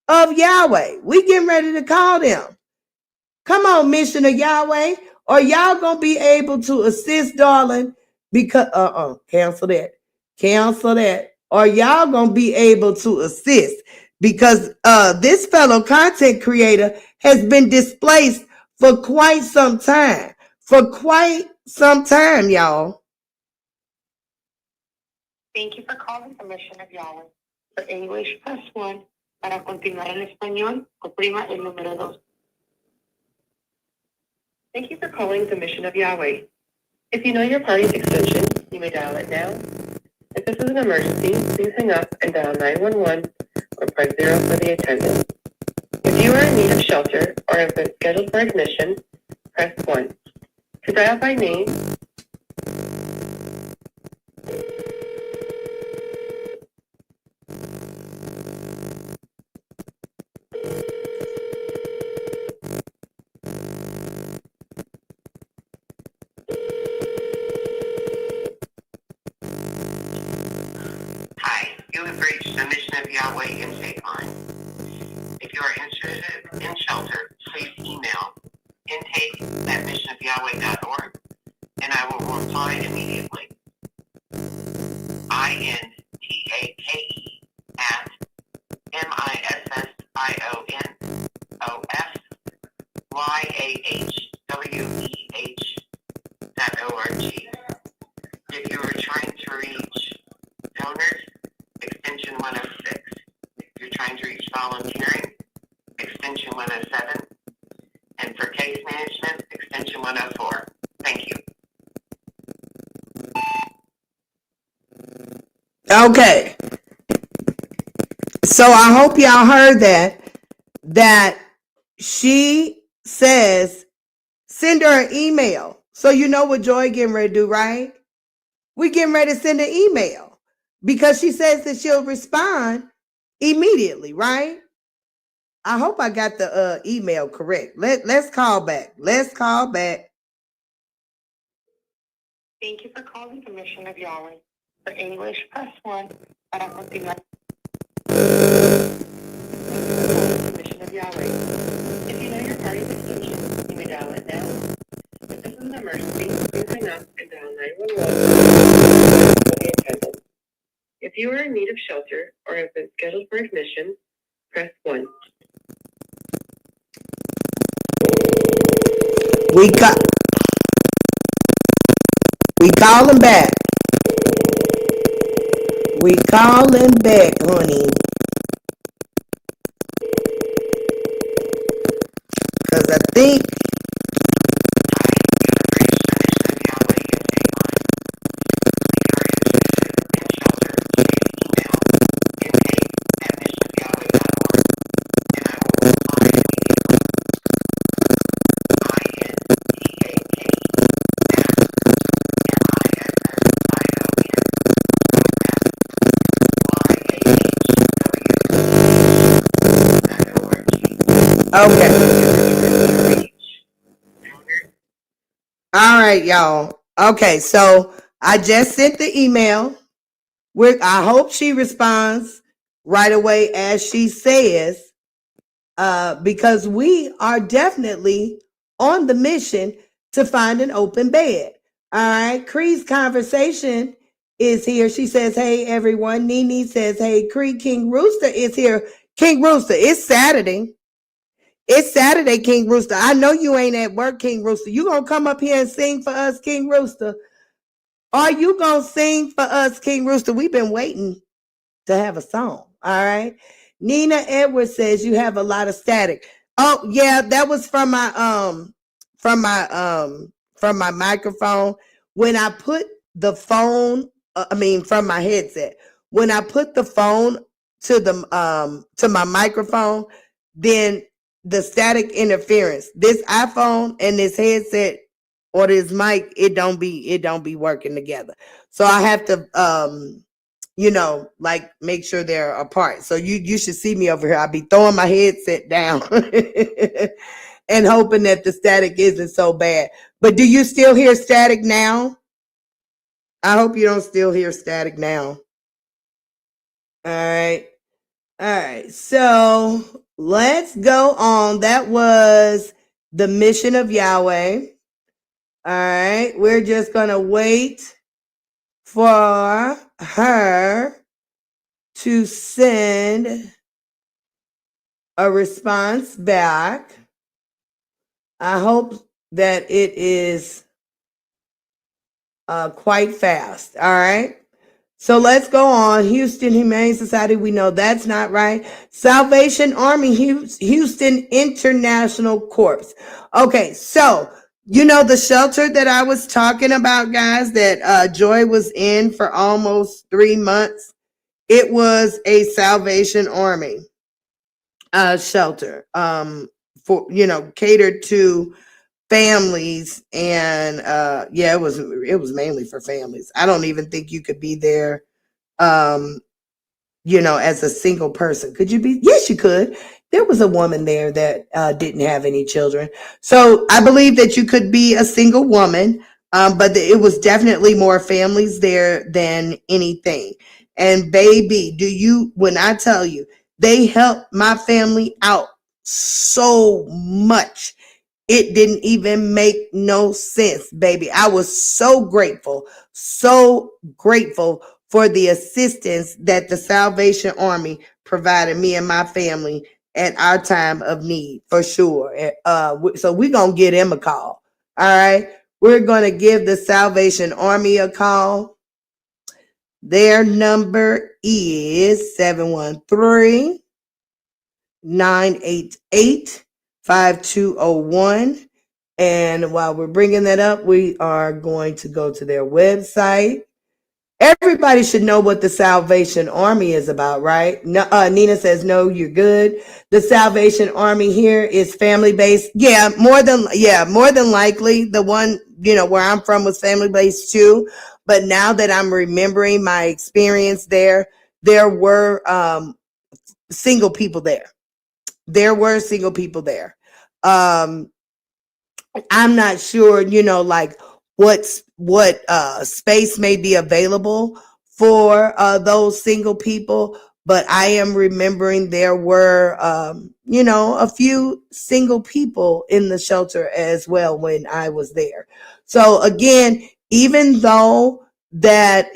of Yahweh. We getting ready to call them. Come on, mission of Yahweh. Or y'all gonna be able to assist, darling, because cancel that. Cancel that. Or y'all gonna be able to assist because this fellow content creator has been displaced for quite some time. For quite some time, y'all. Thank you for calling the Mission of Yahweh. For English, press 1. Para continuar en español, oprima el número 2. Thank you for calling the Mission of Yahweh. If you know your party's extension, you may dial it now. If this is an emergency, please hang up and dial 911 or press 0 for the attendant. If you are in need of shelter or have been scheduled for admission, press 1. To dial by name, Hi, you have reached the Mission of Yahweh intake line. If you are interested in shelter, please email intake@missionofyahweh.org and I will reply immediately. intake@MISSIONOFYAHWEH.org. 106. If you're trying to reach volunteering, extension 107. And for case management, extension 104. Thank you. Okay. So I hope y'all heard that she says send her an email. So you know what Joy getting ready to do, right? We getting ready to send an email because she says that she'll respond immediately, right? I hope I got the email correct. Let's call back. Let's call back. Thank you for calling the Mission of Yahweh. For English, press 1. Para continuar. Mission of Yahweh. If you know your party's extension, you may dial it now. If this is an emergency, please hang up and dial 911 for the attendant. If you are in need of shelter or have been scheduled for admission, press 1. We call him back. We call him back, honey. Because I think okay. All right, y'all. Okay, so I just sent the email. I hope she responds right away as she says, because we are definitely on the mission to find an open bed. All right, Cree's conversation is here. She says, hey, everyone. Nene says, hey, Cree, King Rooster is here. King Rooster, it's Saturday. It's Saturday, King Rooster. I know you ain't at work, King Rooster. You gonna come up here and sing for us, King Rooster? Are you gonna sing for us, King Rooster? We've been waiting to have a song. All right. Nina Edwards says you have a lot of static. Oh yeah, that was from my microphone. When I put the phone, from my headset. When I put the phone to my microphone, then the static interference. This iPhone and this headset or this mic, it don't be working together. So I have to make sure they're apart. So you should see me over here. I'll be throwing my headset down and hoping that the static isn't so bad. But do you still hear static now? I hope you don't still hear static now. All right. So let's go on. That was the Mission of Yahweh. All right. We're just going to wait for her to send a response back. I hope that it is quite fast. All right. So let's go on. Houston Humane Society. We know that's not right. Salvation Army Houston International Corps. Okay. So, the shelter that I was talking about, guys, that Joy was in for almost 3 months. It was a Salvation Army shelter for catered to families, and it was mainly for families. I don't even think you could be there as a single person. Could you be? Yes, you could. There was a woman there that didn't have any children. So I believe that you could be a single woman, but it was definitely more families there than anything. And baby, when I tell you, they helped my family out so much. It didn't even make no sense, baby. I was so grateful for the assistance that the Salvation Army provided me and my family at our time of need, for sure. So we're going to give them a call. All right. We're going to give the Salvation Army a call. Their number is 713-988-5201. And while we're bringing that up, we are going to go to their website. Everybody should know what the Salvation Army is about, right? No, Nina says, no, you're good. The Salvation Army here is family-based. Yeah, more than likely. The one, where I'm from was family-based too. But now that I'm remembering my experience there were single people there. There were single people there. I'm not sure, like what space may be available for those single people, but I am remembering there were, a few single people in the shelter as well when I was there. So again, even though that,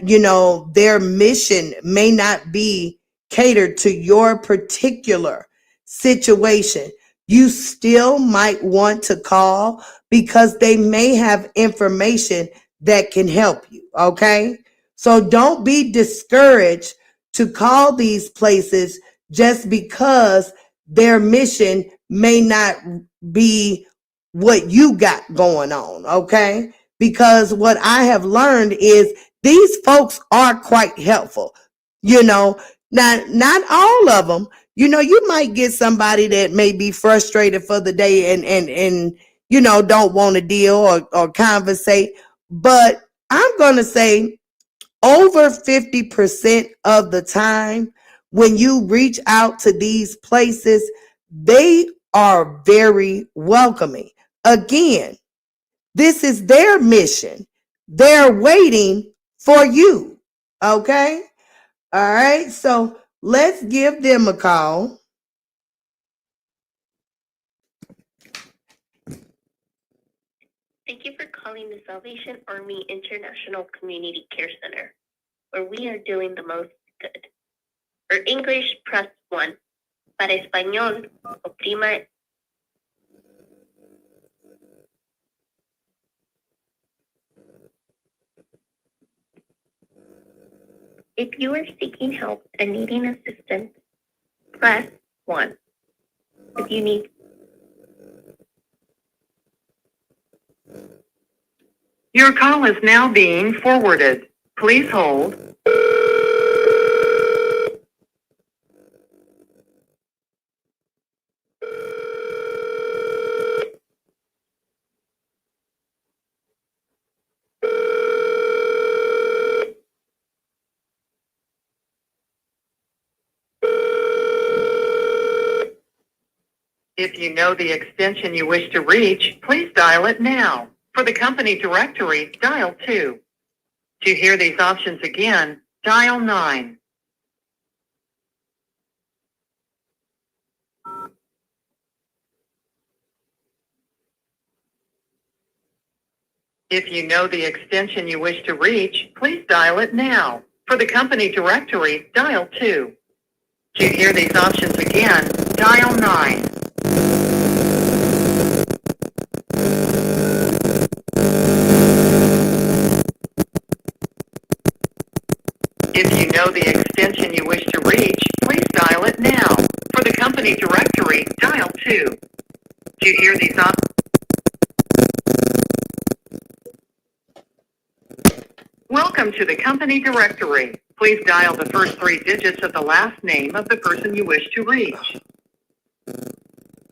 their mission may not be catered to your particular situation, you still might want to call because they may have information that can help you, okay? So don't be discouraged to call these places just because their mission may not be what you got going on, okay? Because what I have learned is these folks are quite helpful. Now, not all of them. You might get somebody that may be frustrated for the day and don't want to deal or conversate. But I'm going to say over 50% of the time when you reach out to these places, they are very welcoming. Again, this is their mission. They're waiting for you. Okay? All right. So let's give them a call. Thank you for calling the Salvation Army International Community Care Center, where we are doing the most good. For English, press 1. Para español, oprima. If you are seeking help and needing assistance, press 1. If you need Your call is now being forwarded. Please hold. If you know the extension you wish to reach, please dial it now. For the company directory, dial 2. To hear these options again, dial 9. If you know the extension you wish to reach, please dial it now. For the company directory, dial 2. To hear these options again, dial 9. If you know the extension you wish to reach, please dial it now. For the company directory, dial 2. To hear these options. Welcome to the company directory. Please dial the first 3 digits of the last name of the person you wish to reach.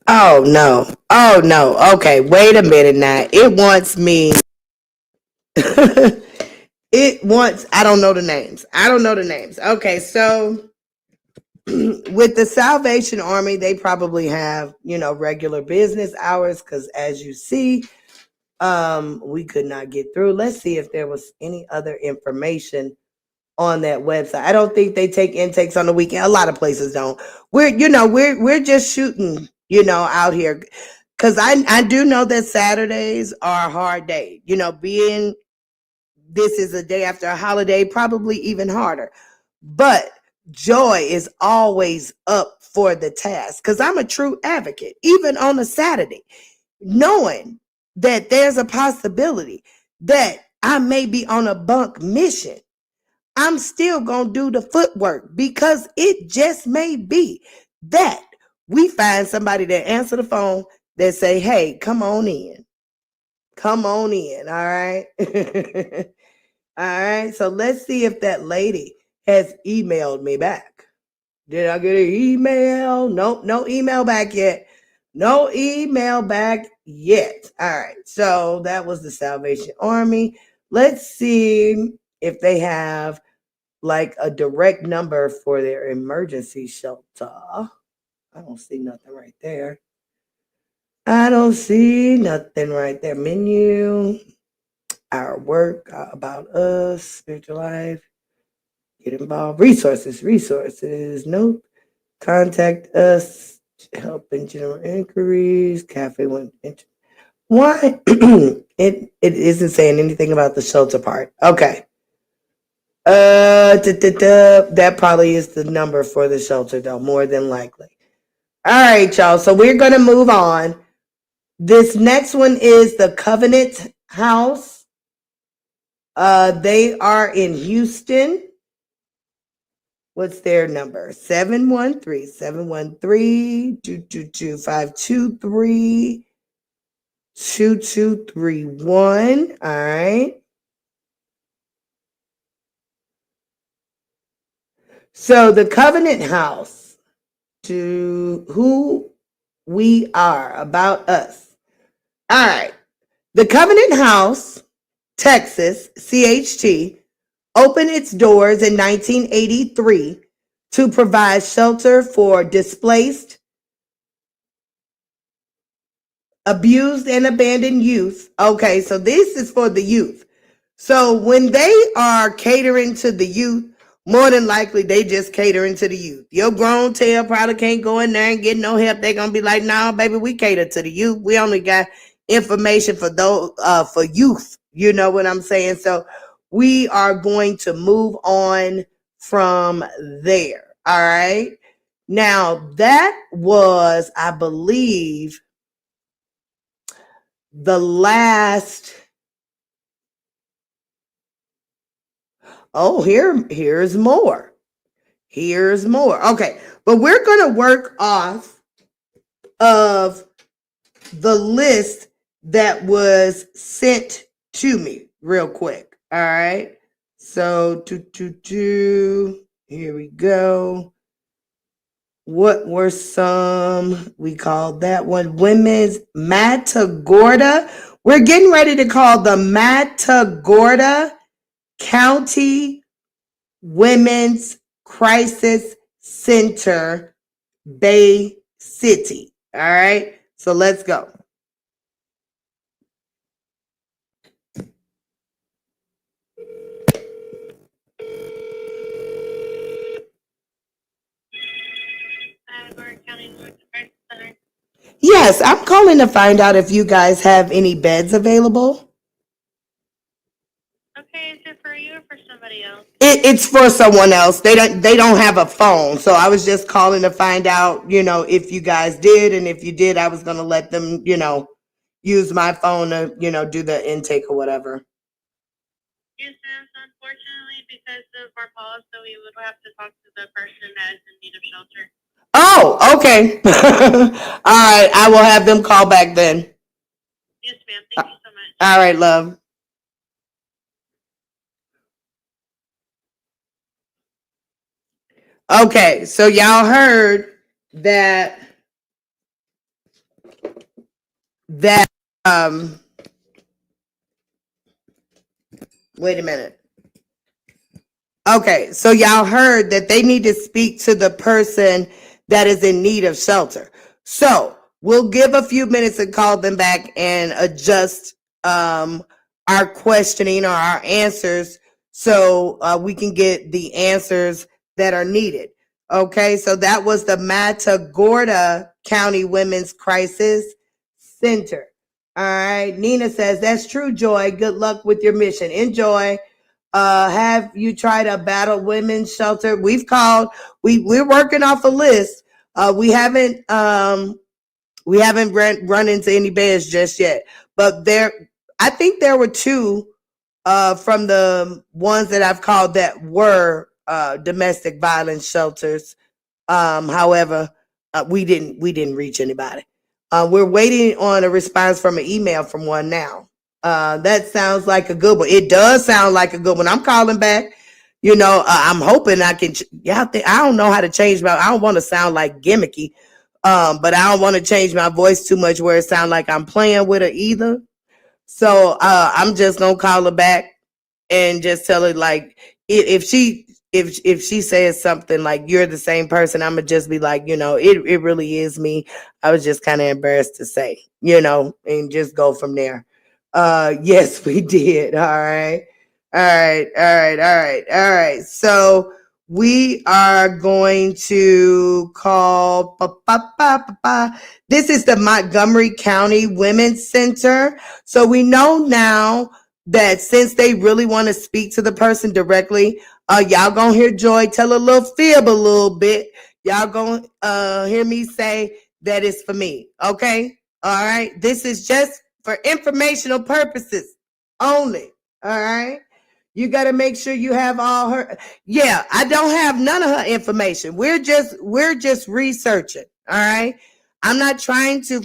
Oh, no. Oh, no. Okay, wait a minute now. It wants me. I don't know the names. Okay, so with the Salvation Army, they probably have, regular business hours because as you see, we could not get through. Let's see if there was any other information on that website. I don't think they take intakes on the weekend. A lot of places don't. We're just shooting, out here. Cause I do know that Saturdays are a hard day, being this is a day after a holiday, probably even harder. But Joy is always up for the task because I'm a true advocate, even on a Saturday, knowing that there's a possibility that I may be on a bunk mission. I'm still going to do the footwork because it just may be that we find somebody that answer the phone that say, hey, come on in. Come on in. All right. All right. So let's see if that lady has emailed me back. Did I get an email? Nope. No email back yet. No email back yet. All right. So that was the Salvation Army. Let's see if they have like a direct number for their emergency shelter. I don't see nothing right there. I don't see nothing right there. Menu, our work, about us, spiritual life, get involved, resources, nope. Contact us, help in general inquiries, cafe one. Why? it isn't saying anything about the shelter part. Okay. That probably is the number for the shelter, though, more than likely. All right, y'all. So we're going to move on. This next one is the Covenant House. They are in Houston. What's their number? 713-713-223-2231. All right. So the Covenant House, to who we are, about us. All right. The Covenant House, Texas, CHT, opened its doors in 1983 to provide shelter for displaced, abused, and abandoned youth. Okay, so this is for the youth. So when they are catering to the youth, more than likely they just catering to the youth. Your grown tail probably can't go in there and get no help. They're gonna be like, "No, baby, we cater to the youth. We only got information for those for youth." You know what I'm saying? So we are going to move on from there. All right. Now that was, I believe, the last. Oh, here's more. Here's more. Okay, but we're going to work off of the list that was sent to me real quick. All right. So, here we go. What were some? We called that one Women's Matagorda. We're getting ready to call the Matagorda County Women's Crisis Center, Bay City. All right, so let's go. Yes, I'm calling to find out if you guys have any beds available. Okay, is it for you or for somebody else? It's for someone else. They don't have a phone, so I was just calling to find out, if you guys did, and if you did, I was gonna let them, use my phone to, do the intake or whatever. Yes, ma'am. So unfortunately, because of our policy, we would have to talk to the person that is in need of shelter. Oh, okay. All right, I will have them call back then. Yes, ma'am. Thank you so much. All right, love. Okay, so y'all heard that wait a minute. Okay, so y'all heard that they need to speak to the person that is in need of shelter. So we'll give a few minutes and call them back and adjust our questioning or our answers so we can get the answers that are needed. Okay, so that was the Matagorda County Women's Crisis Center. All right, Nina says, that's true, Joy. Good luck with your mission. Enjoy. Have you tried a battle women's shelter? We've called. We're working off a list. We haven't run into any beds just yet. But I think there were two from the ones that I've called that were domestic violence shelters. However, we didn't reach anybody. We're waiting on a response from an email from one now. That sounds like a good one. It does sound like a good one. I'm calling back. I'm hoping I can. I don't know how to change I don't want to sound like gimmicky, but I don't want to change my voice too much where it sounds like I'm playing with her either. So I'm just gonna call her back and just tell her, like, if she says something like you're the same person, I'm gonna just be like, it really is me. I was just kind of embarrassed to say, and just go from there. Yes, we did. All right. So we are going to call. This is the Montgomery County Women's Center. So we know now that since they really want to speak to the person directly, y'all gonna hear Joy tell a little fib a little bit. Y'all gonna hear me say that it's for me. Okay. All right. This is just for informational purposes only. All right. You got to make sure you have all her. Yeah, I don't have none of her information. We're just researching. All right. I'm not trying to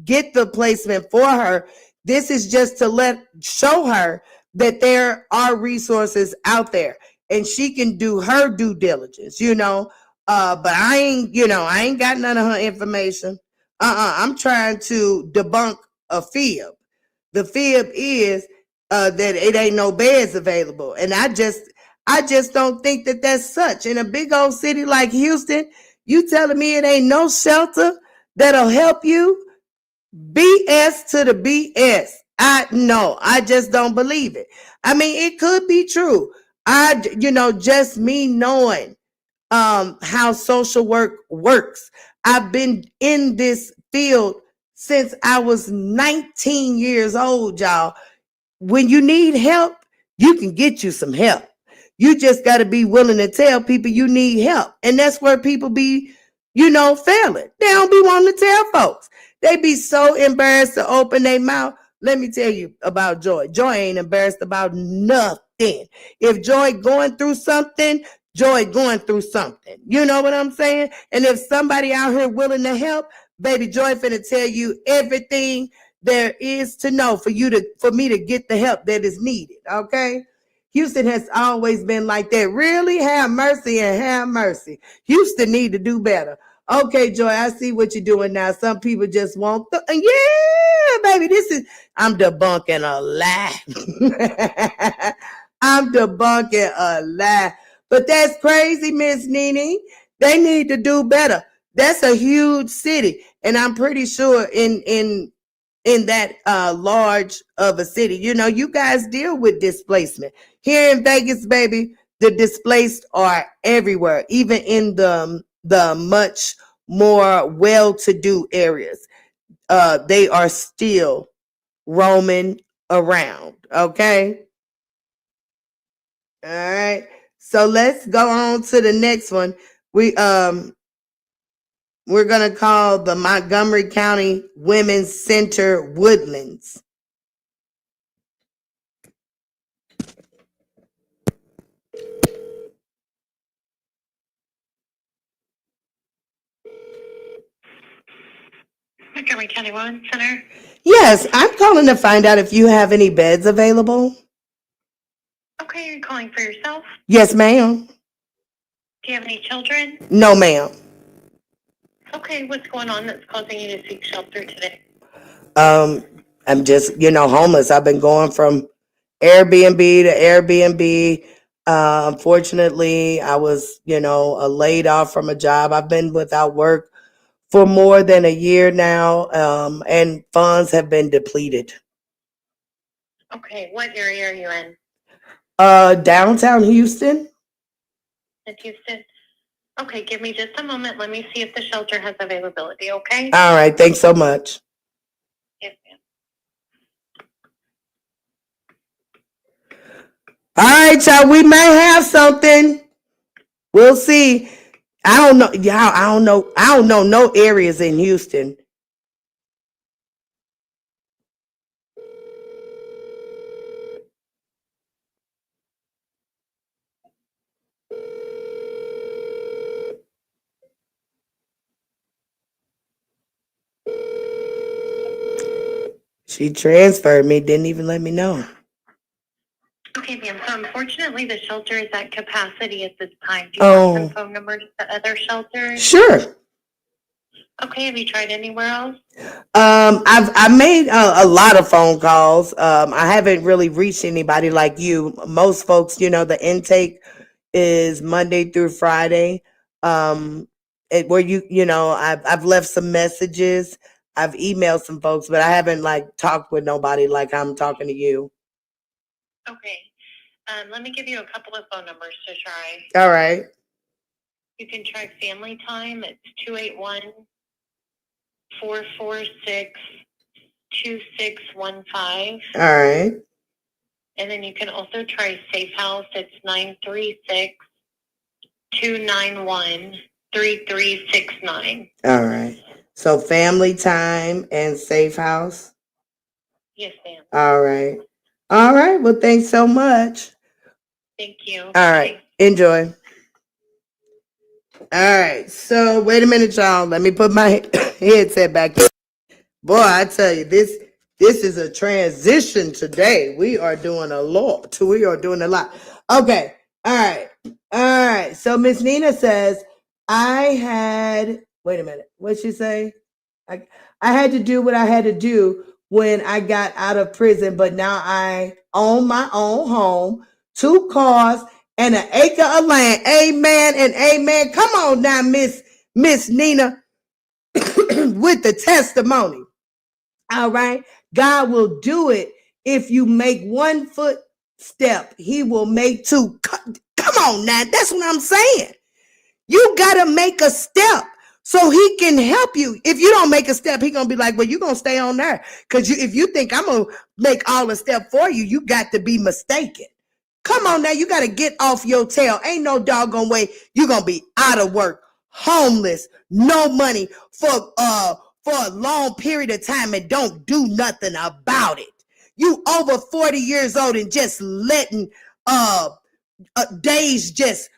get the placement for her. This is just to show her that there are resources out there and she can do her due diligence, but I ain't got none of her information. I'm trying to debunk a fib. The fib is that it ain't no beds available. And I just don't think that that's such. In a big old city like Houston, you telling me it ain't no shelter that'll help you? BS to the BS. I just don't believe it. I mean, it could be true. Just me knowing how social work works. I've been in this field since I was 19 years old, y'all. When you need help, you can get you some help. You just got to be willing to tell people you need help. And that's where people be, failing. They don't be wanting to tell folks. They be so embarrassed to open their mouth. Let me tell you about Joy. Joy ain't embarrassed about nothing. If Joy going through something, Joy going through something. You know what I'm saying? And if somebody out here willing to help, baby, Joy finna tell you everything there is to know for me to get the help that is needed. Okay. Houston has always been like that. Really? Have mercy and have mercy. Houston need to do better. Okay, Joy, I see what you're doing now. Some people just want yeah, baby, I'm debunking a lie. I'm debunking a lie. But that's crazy, Miss Nene. They need to do better. That's a huge city. And I'm pretty sure in that large of a city, you guys deal with displacement. Here in Vegas, baby, the displaced are everywhere, even in the much more well-to-do areas. They are still roaming around. Okay. All right. So let's go on to the next one. We're going to call the Montgomery County Women's Center Woodlands. Montgomery County Women's Center. Yes, I'm calling to find out if you have any beds available. Okay, you're calling for yourself? Yes, ma'am. Do you have any children? No, ma'am. Okay, what's going on that's causing you to seek shelter today? I'm just, homeless. I've been going from Airbnb to Airbnb. Unfortunately, I was, laid off from a job. I've been without work for more than a year now, and funds have been depleted. Okay, what area are you in? Downtown Houston. In Houston? Okay, give me just a moment. Let me see if the shelter has availability, okay? All right, thanks so much. Yes, ma'am. All right, y'all, we may have something. We'll see. I don't know. Y'all, I don't know no areas in Houston. She transferred me, didn't even let me know. Okay, ma'am. So unfortunately, the shelter is at capacity at this time. Do you want some phone numbers to other shelters? Sure. Okay. Have you tried anywhere else? I made a lot of phone calls. I haven't really reached anybody like you. Most folks, you know, the intake is Monday through Friday. Where you know, I've left some messages. I've emailed some folks, but I haven't like talked with nobody like I'm talking to you. Okay. Let me give you a couple of phone numbers to try. All right. You can try Family Time. It's 281-446-2615. All right. And then you can also try Safe House. It's 936-291-3369. All right. So Family Time and Safe House. Yes, ma'am. All right. All right. Well, thanks so much. Thank you. All right. Enjoy. All right. So wait a minute, y'all. Let me put my headset back in. Boy, I tell you, this is a transition today. We are doing a lot. We are doing a lot. Okay. All right. All right. So Miss Nina says, wait a minute. What'd she say? I had to do what I had to do when I got out of prison, but now I own my own home, 2 cars, and an acre of land. Amen and amen. Come on now, Miss Nina, with the testimony. All right. God will do it. If you make 1 footstep, he will make 2. Come on now. That's what I'm saying. You got to make a step so he can help you. If you don't make a step, he going to be like, well, you're going to stay on there. Because if you think I'm going to make all the step for you, you got to be mistaken. Come on now. You got to get off your tail. Ain't no doggone way you're going to be out of work, homeless, no money for a long period of time and don't do nothing about it. You over 40 years old and just letting days just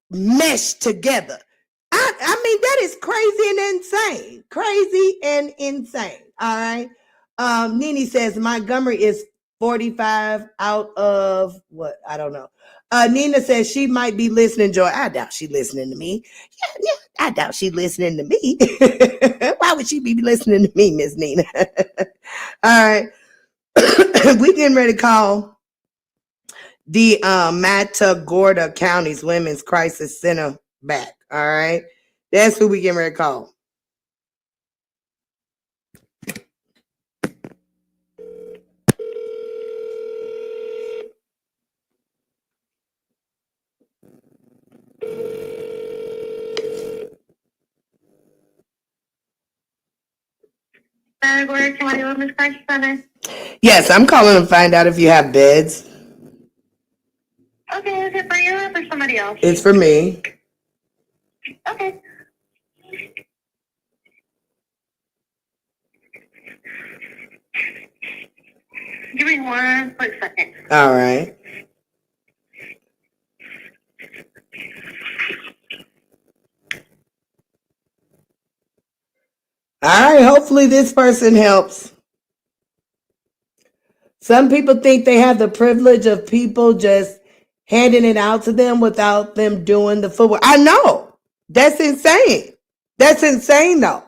mesh together. I mean, that is crazy and insane. Crazy and insane. All right. Nene says Montgomery is 45 out of what? I don't know. Nina says she might be listening, Joy. I doubt she's listening to me. Yeah, I doubt she's listening to me. Why would she be listening to me, Miss Nina? All right. We getting ready to call the Matagorda County's Women's Crisis Center back. All right. That's who we getting ready to call. Matagorda County Women's Crisis Center. Yes, I'm calling to find out if you have beds. Okay, is it for you or for somebody else? It's for me. Okay. Give me 1 quick second. All right. All right, hopefully this person helps. Some people think they have the privilege of people just handing it out to them without them doing the footwork. I know. That's insane. That's insane, though.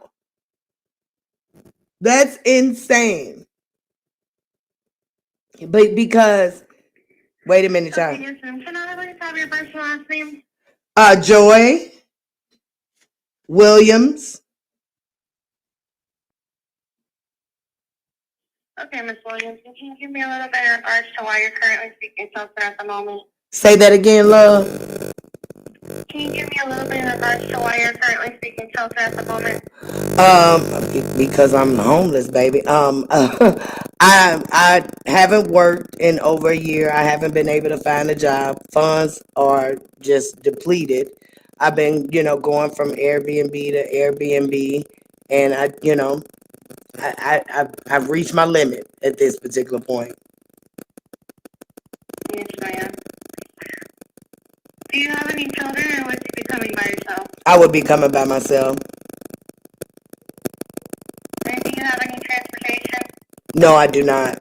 That's insane. But because, wait a minute, y'all. Okay, yes, ma'am. Can I please have your first and last name? Joy Williams. Okay, Miss Williams, can you give me a little bit in regards to why you're currently seeking shelter at the moment? Say that again, love. Can you give me a little bit in regards to why you're currently seeking shelter at the moment? Because I'm homeless, baby. I haven't worked in over a year. I haven't been able to find a job. Funds are just depleted. I've been, going from Airbnb to Airbnb, and I've reached my limit at this particular point. Yes, ma'am. Do you have any children, or would you be coming by yourself? I would be coming by myself. And do you have any transportation? No, I do not.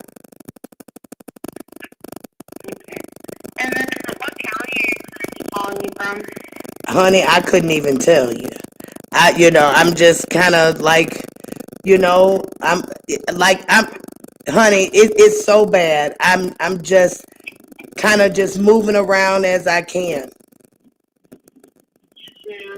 Okay. And then what county are you currently calling me from? Honey, I couldn't even tell you. I'm just kind of like, honey, it's so bad. I'm just kind of just moving around as I can. Yeah.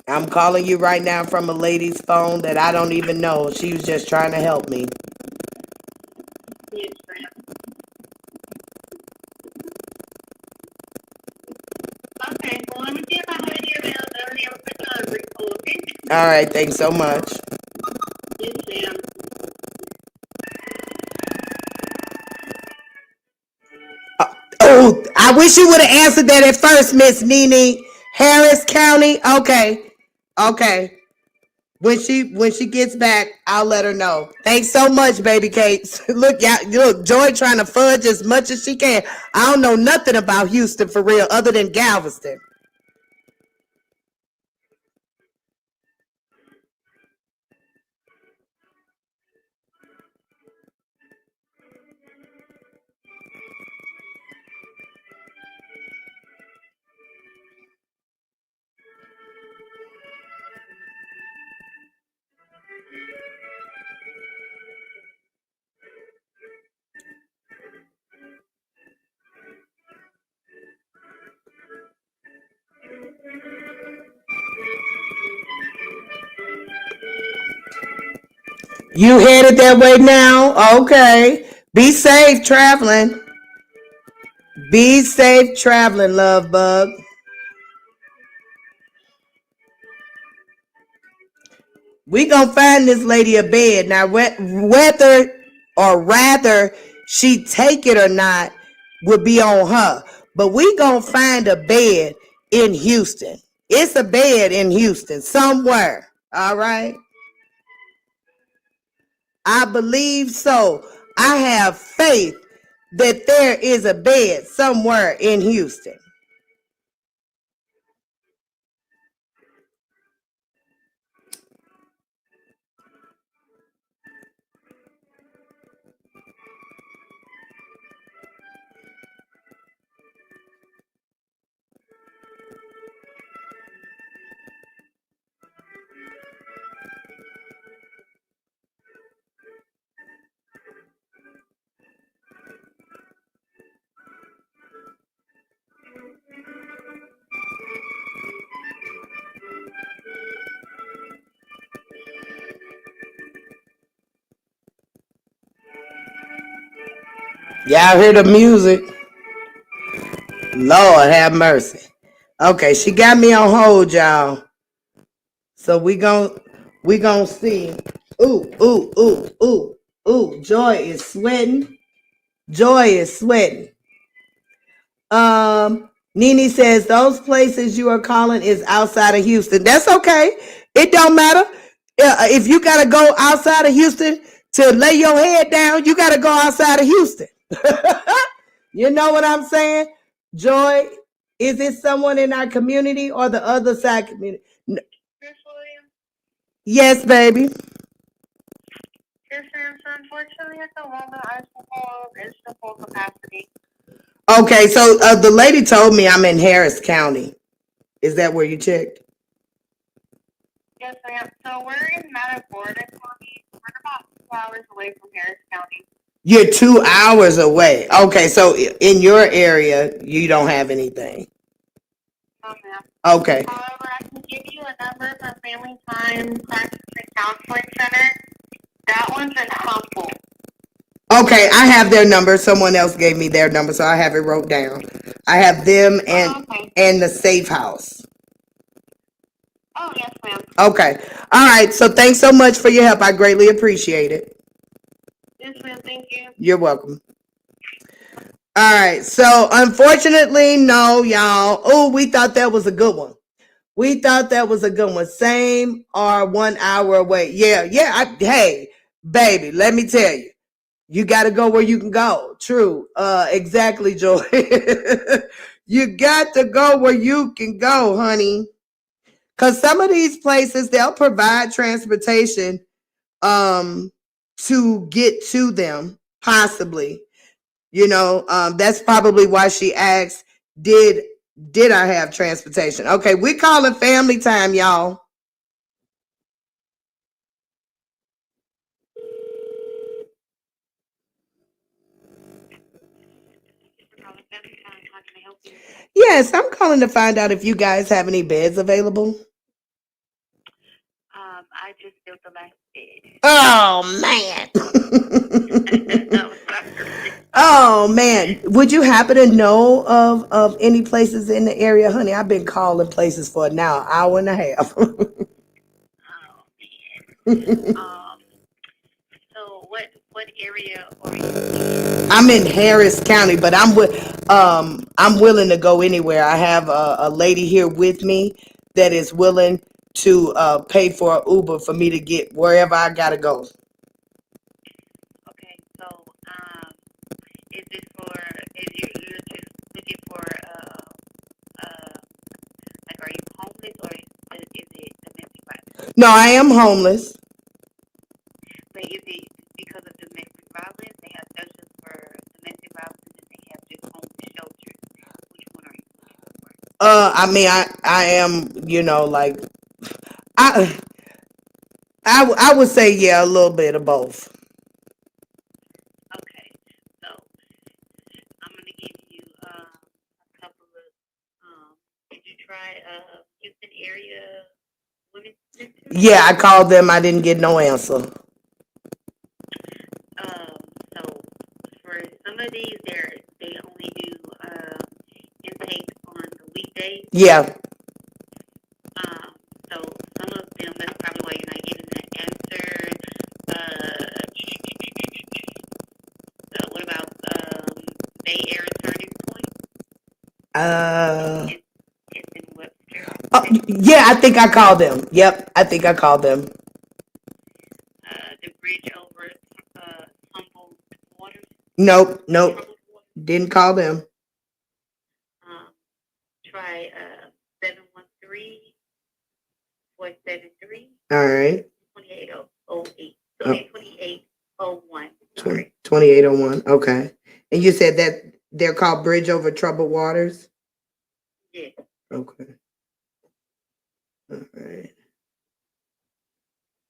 I'm calling you right now from a lady's phone that I don't even know. She was just trying to help me. Yes, ma'am. Okay, well, let me see if I have any availability. I'll put on a brief hold, okay? All right, thanks so much. Yes, ma'am. Oh, I wish you would have answered that at first, Miss Nene. Harris County. Okay. When she gets back, I'll let her know. Thanks so much, baby Kate. Look, Joy trying to fudge as much as she can. I don't know nothing about Houston for real, other than Galveston. You headed that way now? Okay. Be safe traveling. Be safe traveling, love bug. We gonna find this lady a bed. Now, whether or rather she take it or not would be on her. But we gonna find a bed in Houston. It's a bed in Houston somewhere. All right. I believe so. I have faith that there is a bed somewhere in Houston. Y'all hear the music? Lord have mercy. Okay, she got me on hold, y'all. So we gon' see. Ooh. Joy is sweating. Nene says those places you are calling is outside of Houston. That's okay. It don't matter. If you gotta go outside of Houston to lay your head down, you gotta go outside of Houston. You know what I'm saying? Joy, is it someone in our community or the other side community? Chris Williams? Yes, baby. Yes, ma'am. So unfortunately, at the moment, our school is to full capacity. Okay, so the lady told me I'm in Harris County. Is that where you checked? Yes, ma'am. So we're in Matagorda County. We're about 2 hours away from Harris County. You're 2 hours away. Okay, so in your area, you don't have anything. No, ma'am. Okay. However, I can give you a number for Family Time Crisis and Counseling Center. That one's in Humboldt. Okay, I have their number. Someone else gave me their number, so I have it wrote down. I have them and the Safe House. Oh, yes, ma'am. Okay. All right. So thanks so much for your help. I greatly appreciate it. Yes, ma'am. Thank you. You're welcome. All right. So unfortunately, no, y'all. Oh, we thought that was a good one. Same or 1 hour away. Yeah. Hey, baby, let me tell you. You got to go where you can go. True. Exactly, Joy. You got to go where you can go, honey. Because some of these places, they'll provide transportation to get to them, possibly. You know, that's probably why she asked, did I have transportation? Okay, we calling family time, y'all. Yes, I'm calling to find out if you guys have any beds available. I just built the last bed. Oh, man. Oh, man. Would you happen to know of any places in the area? Honey, I've been calling places for now an hour and a half. So what area are you? I'm in Harris County, but I'm willing to go anywhere. I have a lady here with me that is willing to pay for an Uber for me to get wherever I gotta go. Okay, so is this for? You're just looking for like, are you homeless or is it domestic violence? No, I am homeless. But is it because of domestic violence? They have sections for domestic violence and they have just homeless shelters. Which one are you looking for? I mean, I am, you know, like I would say yeah, a little bit of both. Okay, so I'm gonna give you a couple of. Did you try Houston area women's center? Yeah, I called them. I didn't get no answer. So for some of these, they only do intake on the weekdays. Yeah. So some of them, that's probably why you're not getting that answer. What about Bay Area Turning Point? It's in Webster. Oh, yeah, I think I called them. Yep, I think I called them. The bridge over Humboldt Waters. Nope, didn't call them. Try 713-473. All right. 2808. 2801. 2801. Okay. And you said that they're called Bridge Over Troubled Waters? Yeah. Okay. All right.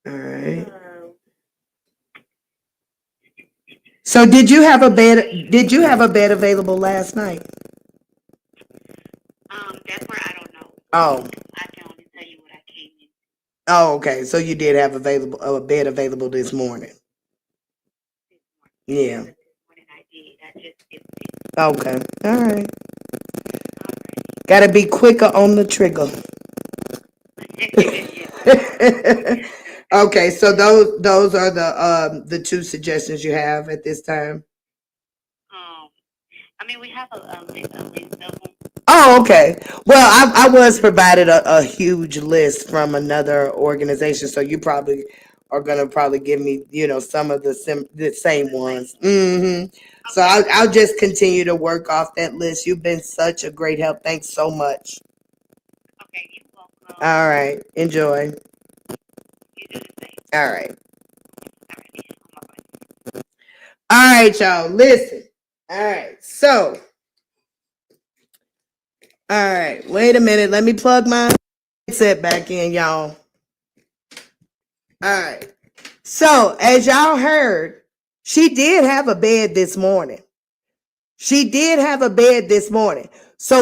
All right. So did you have a bed available last night? That's where I don't know. Oh. I can only tell you what I came in. Oh, okay. So you did have a bed available this morning. Yeah. This morning I did. I just did it. Okay. All right. Gotta be quicker on the trigger. Okay, so those are the two suggestions you have at this time. I mean, we have a list of them. Oh, okay. Well, I was provided a huge list from another organization, so you probably are gonna give me, you know, some of the same ones. Mm-hmm. So I'll just continue to work off that list. You've been such a great help. Thanks so much. Okay, you're welcome. All right. Enjoy. You do the same. All right. All right. All right, y'all. Listen. All right. So. All right. Wait a minute. Let me plug my headset back in, y'all. All right. So, as y'all heard, she did have a bed this morning. So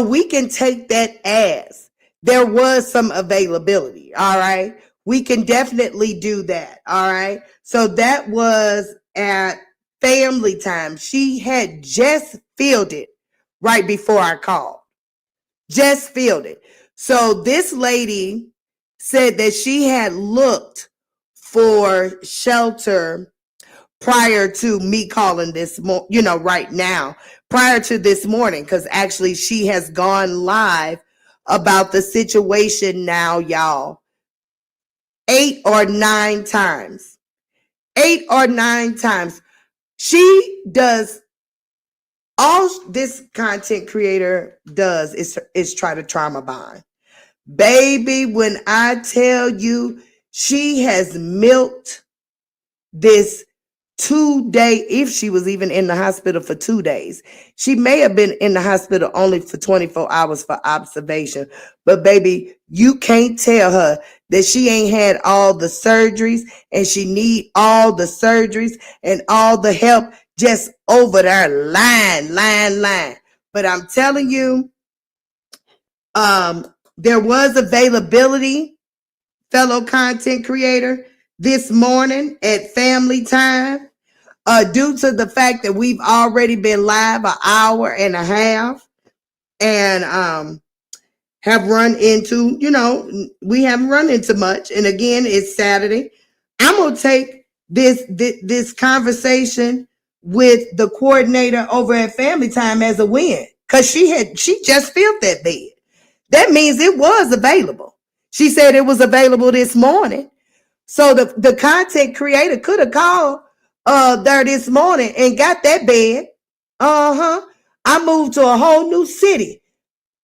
we can take that as there was some availability. All right. We can definitely do that. All right. So that was at family time. She had just filled it right before I called. Just filled it. So this lady said that she had looked for shelter prior to me calling this, right now, prior to this morning, because actually she has gone live about the situation now, y'all. 8 or 9 times. She does all this content creator does is try to trauma bond. Baby, when I tell you, she has milked this 2 day, if she was even in the hospital for 2 days. She may have been in the hospital only for 24 hours for observation. But baby, you can't tell her that she ain't had all the surgeries and she need all the surgeries and all the help just over there line. But I'm telling you, there was availability, fellow content creator, this morning at family time. Due to the fact that we've already been live an hour and a half and have run into, we haven't run into much. And again, it's Saturday. I'm going to take this conversation with the coordinator over at Family Time as a win, because she just filled that bed. That means it was available. She said it was available this morning. So the content creator could have called there this morning and got that bed. I moved to a whole new city.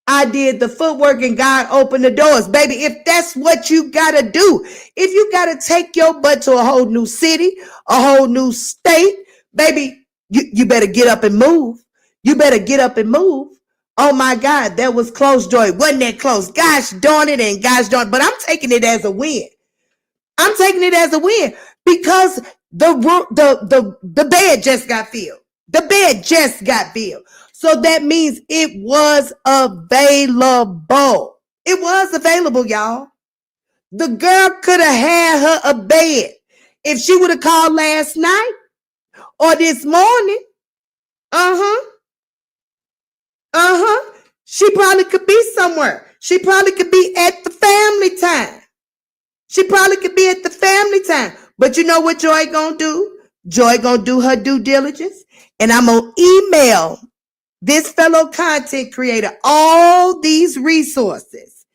I did the footwork and God opened the doors. Baby, if that's what you gotta do, if you gotta take your butt to a whole new city, a whole new state, baby, you better get up and move. You better get up and move. Oh my God, that was close, Joy. Wasn't that close? Gosh darn it and gosh darn it. But I'm taking it as a win. I'm taking it as a win because the bed just got filled. The bed just got filled. So that means it was available. It was available, y'all. The girl could have had her a bed if she would have called last night or this morning. She probably could be somewhere. She probably could be at the family time. She probably could be at the family time. But you know what Joy gonna do? Joy gonna do her due diligence. And I'm gonna email this fellow content creator all these resources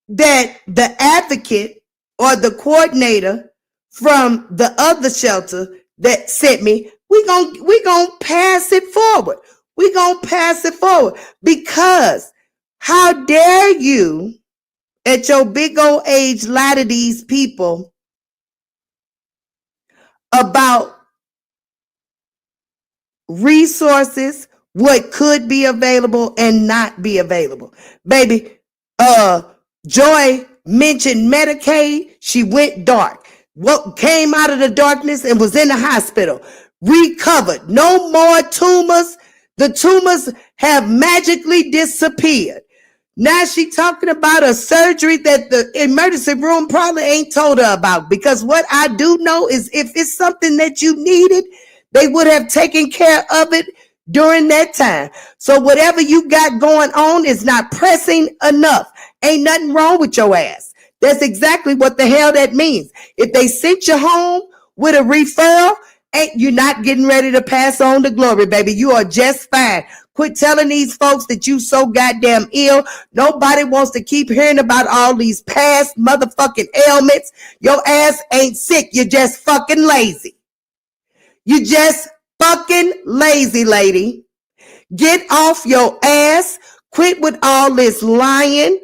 that the advocate or the coordinator from the other shelter that sent me. We gonna pass it forward. We gonna pass it forward because how dare you at your big old age lie to these people about resources, what could be available and not be available. Baby, Joy mentioned Medicaid. She went dark. What came out of the darkness and was in the hospital, recovered. No more tumors. The tumors have magically disappeared. Now she talking about a surgery that the emergency room probably ain't told her about, because what I do know is if it's something that you needed, they would have taken care of it during that time. So whatever you got going on is not pressing enough. Ain't nothing wrong with your ass. That's exactly what the hell that means. If they sent you home with a referral, you're not getting ready to pass on the glory, baby. You are just fine. Quit telling these folks that you so goddamn ill. Nobody wants to keep hearing about all these past motherfucking ailments. Your ass ain't sick. You're just fucking lazy. You just fucking lazy, lady. Get off your ass. Quit with all this lying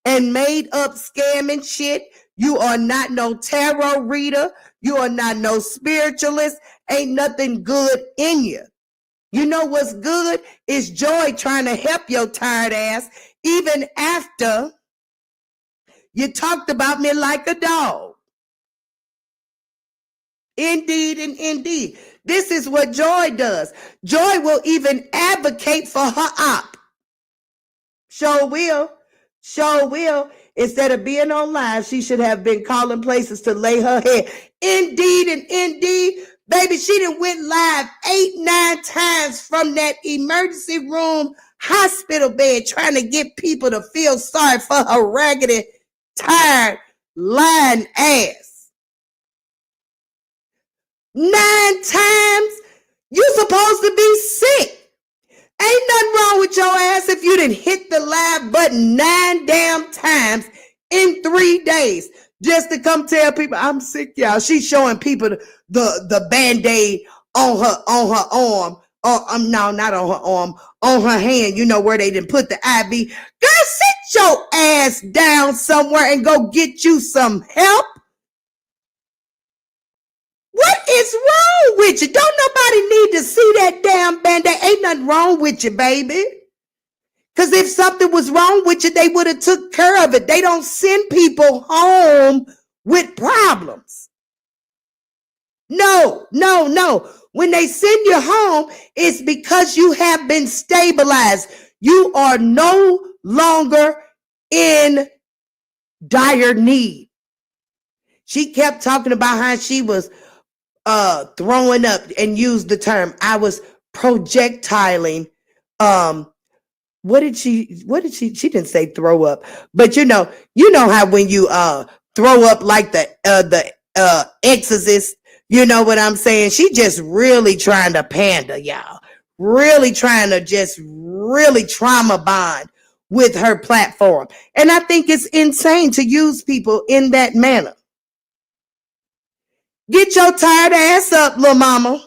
and made up scamming shit. You are not no tarot reader. You are not no spiritualist. Ain't nothing good in you. You know what's good is Joy trying to help your tired ass even after you talked about me like a dog. Indeed and indeed. This is what Joy does. Joy will even advocate for her op. Sure will. Sure will. Instead of being on live, she should have been calling places to lay her head. Indeed and indeed. Baby, she done went live 8-9 times from that emergency room hospital bed trying to get people to feel sorry for her raggedy, tired, lying ass. 9 times? You supposed to be sick. Ain't nothing wrong with your ass if you done hit the live button 9 damn times in 3 days just to come tell people I'm sick, y'all. She's showing people the Band-Aid on her arm, or no, not on her arm, on her hand, you know, where they didn't put the IV. Girl, sit your ass down somewhere and go get you some help. What is wrong with you? Don't nobody need to see that damn Band-Aid. Ain't nothing wrong with you, baby. Because if something was wrong with you, they would have took care of it. They don't send people home with problems. No. When they send you home, it's because you have been stabilized. You are no longer in dire need. She kept talking about how she was throwing up and used the term, I was projectiling. What did she didn't say throw up, but you know how when you throw up like the Exorcist, you know what I'm saying? She just really trying to pander, y'all. Really trying to just really trauma bond with her platform. And I think it's insane to use people in that manner. Get your tired ass up, little mama.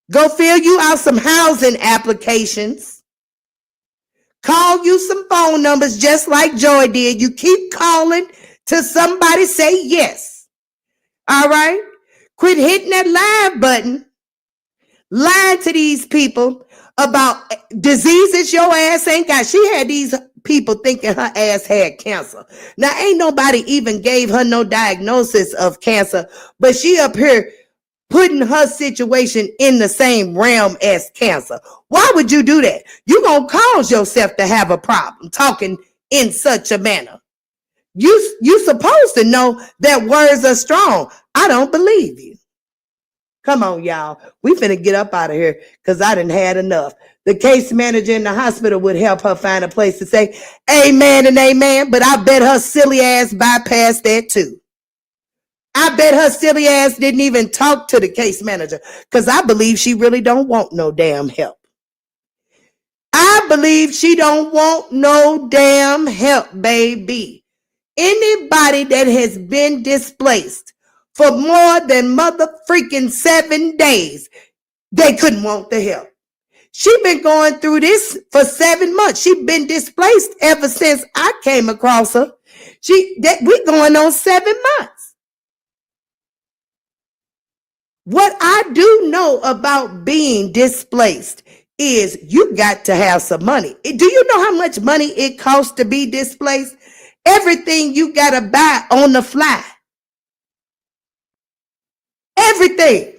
Go fill you out some housing applications. Call you some phone numbers just like Joy did. You keep calling till somebody say yes. All right? Quit hitting that live button. Lying to these people about diseases your ass ain't got. She had these people thinking her ass had cancer. Now, ain't nobody even gave her no diagnosis of cancer, but she up here putting her situation in the same realm as cancer. Why would you do that? You're going to cause yourself to have a problem talking in such a manner. You supposed to know that words are strong. I don't believe you. Come on, y'all. We finna get up out of here because I done had enough. The case manager in the hospital would help her find a place to say amen and amen, but I bet her silly ass bypassed that too. I bet her silly ass didn't even talk to the case manager because I believe she really don't want no damn help. I believe she don't want no damn help, baby. Anybody that has been displaced for more than motherfreaking 7 days, they couldn't want the help. She been going through this for 7 months. She been displaced ever since I came across her. We going on 7 months. What I do know about being displaced is you got to have some money. Do you know how much money it costs to be displaced? Everything you got to buy on the fly. Everything.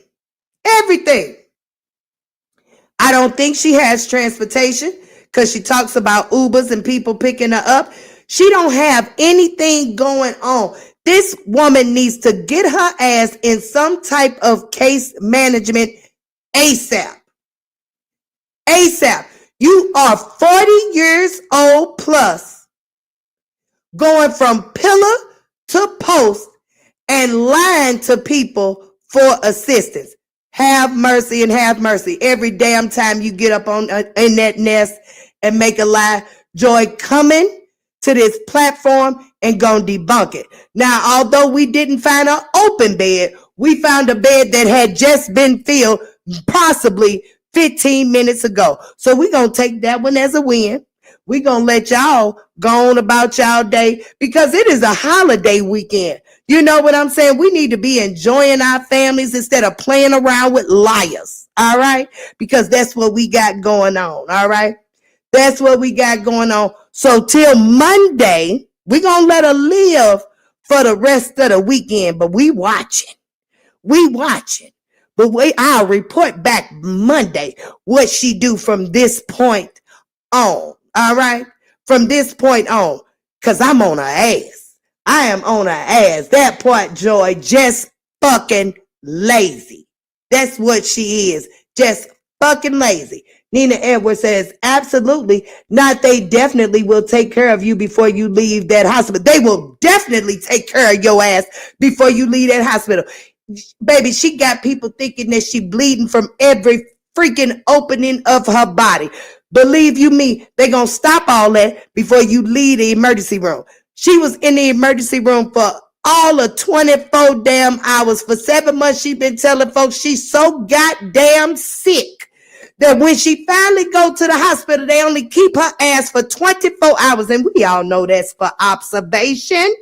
I don't think she has transportation because she talks about Ubers and people picking her up. She don't have anything going on. This woman needs to get her ass in some type of case management ASAP. ASAP. You are 40 years old plus, going from pillar to post and lying to people for assistance. Have mercy and have mercy. Every damn time you get up on in that nest and make a lie, Joy coming to this platform and gonna debunk it. Now, although we didn't find an open bed, we found a bed that had just been filled possibly 15 minutes ago. So we're gonna take that one as a win. We're gonna let y'all go on about y'all day because it is a holiday weekend. You know what I'm saying? We need to be enjoying our families instead of playing around with liars. All right? Because that's what we got going on. All right? That's what we got going on. So till Monday, we're going to let her live for the rest of the weekend. But we watching. But I'll report back Monday what she do from this point on. All right? From this point on. Because I'm on her ass. I am on her ass. That part, Joy, just fucking lazy. That's what she is. Just fucking lazy. Nina Edwards says, absolutely not. They definitely will take care of you before you leave that hospital. They will definitely take care of your ass before you leave that hospital. Baby, she got people thinking that she bleeding from every freaking opening of her body. Believe you me, they're going to stop all that before you leave the emergency room. She was in the emergency room for all of 24 damn hours. For 7 months, she been telling folks she's so goddamn sick that when she finally go to the hospital, they only keep her ass for 24 hours. And we all know that's for observation.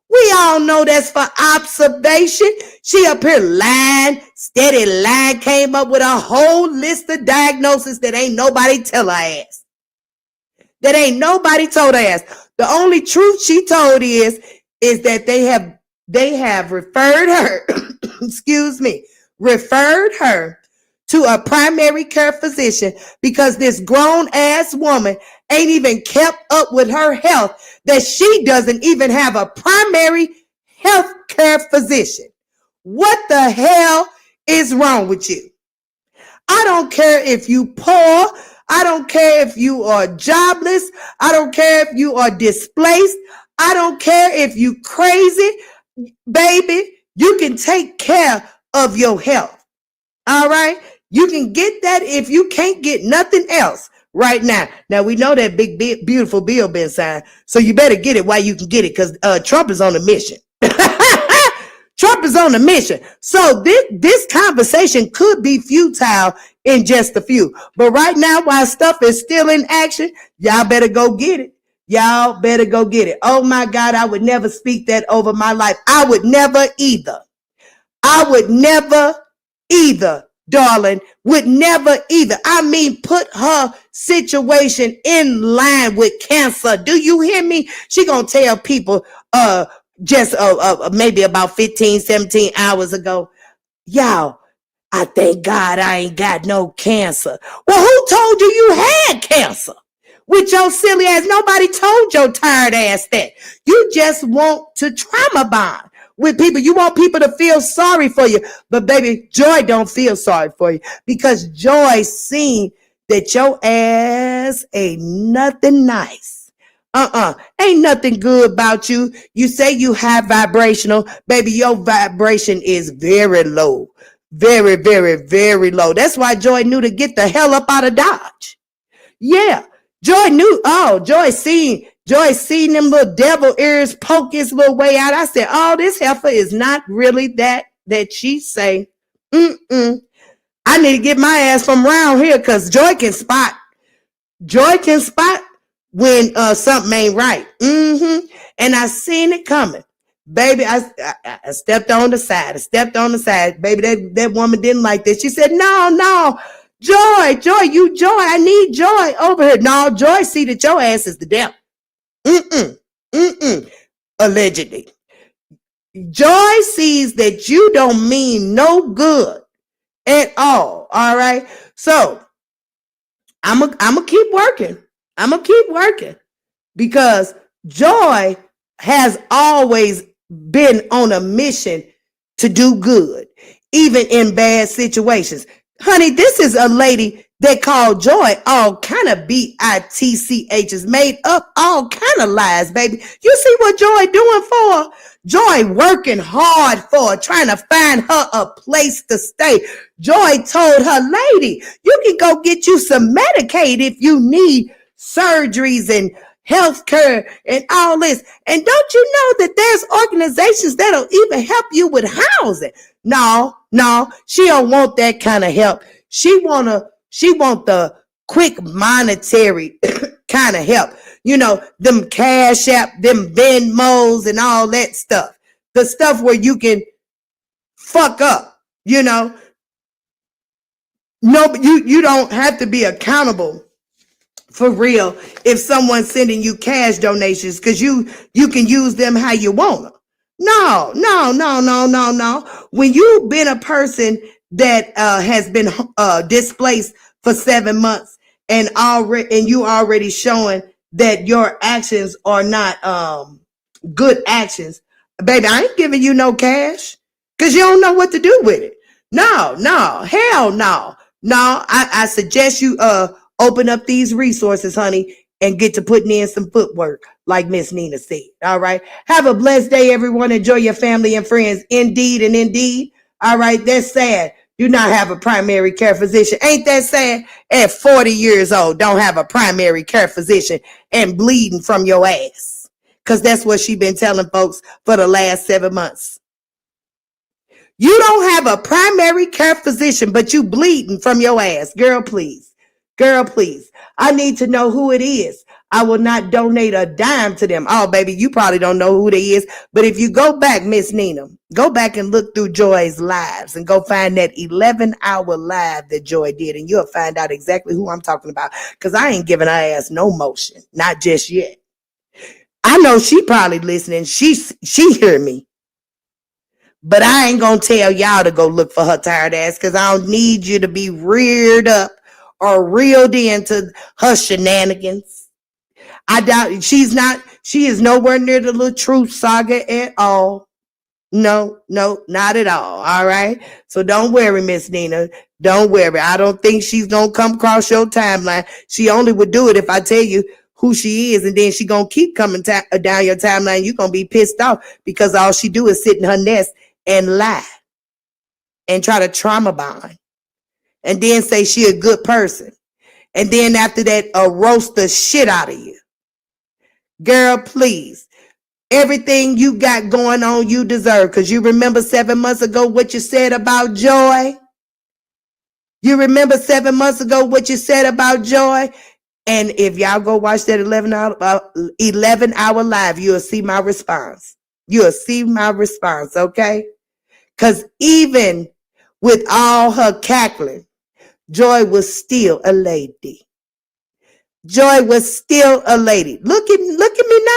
We all know that's for observation. She up here lying, steady lying, came up with a whole list of diagnoses that ain't nobody tell her ass. That ain't nobody told her ass. The only truth she told is that they have referred her, referred her to a primary care physician because this grown ass woman ain't even kept up with her health, that she doesn't even have a primary health care physician. What the hell is wrong with you? I don't care if you poor. I don't care if you are jobless. I don't care if you are displaced. I don't care if you crazy. Baby, you can take care of your health. All right? You can get that if you can't get nothing else right now. Now, we know that big, beautiful bill been signed, so you better get it while you can get it, because Trump is on a mission. Trump is on a mission. So this conversation could be futile in just a few. But right now, while stuff is still in action, y'all better go get it. Y'all better go get it. Oh my God, I would never speak that over my life. I would never either. I would never either, darling, would never either. I mean, put her situation in line with cancer. Do you hear me? She gonna tell people just maybe about 15, 17 hours ago, y'all, I thank God I ain't got no cancer. Well, who told you you had cancer? With your silly ass, nobody told your tired ass that. You just want to trauma bond with people. You want people to feel sorry for you. But baby, Joy don't feel sorry for you, because Joy seen that your ass ain't nothing nice. Ain't nothing good about you. You say you high vibrational. Baby, your vibration is very low. Very, very, very low. That's why Joy knew to get the hell up out of Dodge. Yeah. Joy knew. Oh, Joy seen them little devil ears poke his little way out. I said, oh, this heifer is not really that she say. I need to get my ass from around here, because Joy can spot. Joy can spot when something ain't right. And I seen it coming. Baby, I stepped on the side. Baby, that woman didn't like this. She said, no. Joy, I need Joy over here. No, Joy see that your ass is the devil. Allegedly. Joy sees that you don't mean no good at all. All right. So I'm gonna keep working. Because Joy has always been on a mission to do good, even in bad situations. Honey, this is a lady that called Joy all kind of BITCHs, made up all kind of lies, baby. You see what Joy doing for her? Joy working hard for her, trying to find her a place to stay. Joy told her, lady, you can go get you some Medicaid if you need surgeries and health care and all this. And don't you know that there's organizations that'll even help you with housing? No, she don't want that kind of help. She want the quick monetary kind of help. You know, them Cash App, them Venmos and all that stuff. The stuff where you can fuck up, you know. No, but you don't have to be accountable for real if someone's sending you cash donations, because you can use them how you want them. No. When you've been a person that has been displaced for 7 months and you already showing that your actions are not good actions, baby, I ain't giving you no cash, because you don't know what to do with it. No, hell no. I suggest you open up these resources, honey, and get to putting in some footwork, like Miss Nina said. All right. Have a blessed day, everyone. Enjoy your family and friends. Indeed. All right. That's sad. Do not have a primary care physician. Ain't that sad? At 40 years old, don't have a primary care physician and bleeding from your ass. because that's what she been telling folks for the last 7 months. You don't have a primary care physician, but you bleeding from your ass. Girl, please. Girl, please. I need to know who it is. I will not donate a dime to them. Oh, baby, you probably don't know who they is. But if you go back, Miss Nina, go back and look through Joy's lives and go find that 11-hour live that Joy did. And you'll find out exactly who I'm talking about. Because I ain't giving her ass no motion. Not just yet. I know she probably listening. She hear me. But I ain't going to tell y'all to go look for her tired ass because I don't need you to be reared up or reeled into her shenanigans. I doubt she is nowhere near the little truth saga at all. No, not at all. All right. So don't worry, Miss Nina. Don't worry. I don't think she's going to come across your timeline. She only would do it if I tell you who she is. And then she going to keep coming down your timeline. You're going to be pissed off because all she do is sit in her nest and lie and try to trauma bond and then say she a good person. And then after that, roast the shit out of you. Girl, please. Everything you got going on, you deserve. Because you remember 7 months ago what you said about Joy? You remember 7 months ago what you said about Joy? And if y'all go watch that 11-hour live, you'll see my response. You'll see my response, okay? Because even with all her cackling, Joy was still a lady. Joy was still a lady. Look at me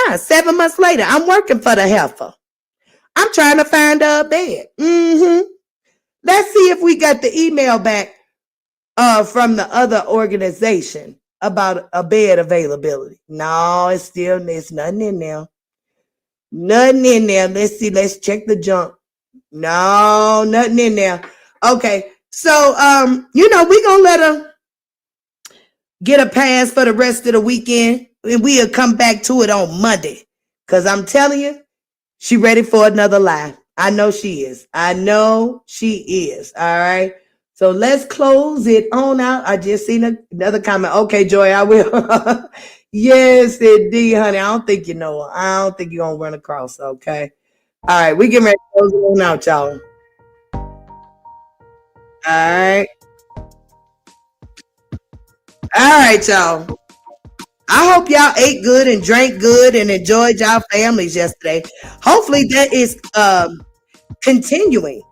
now. 7 months later, I'm working for the heifer. I'm trying to find her a bed. Let's see if we got the email back from the other organization about a bed availability. No, it's nothing in there. Nothing in there. Let's see. Let's check the junk. No, nothing in there. Okay. So, we're going to let her get a pass for the rest of the weekend, and we'll come back to it on Monday. Because I'm telling you, she ready for another live. I know she is. I know she is. All right. So let's close it on out. I just seen another comment. Okay, Joy, I will. Yes, indeed, honey. I don't think you know her. I don't think you're going to run across. Okay. All right. We getting ready to close it on out, y'all. All right, y'all. I hope y'all ate good and drank good and enjoyed y'all families yesterday. Hopefully that is continuing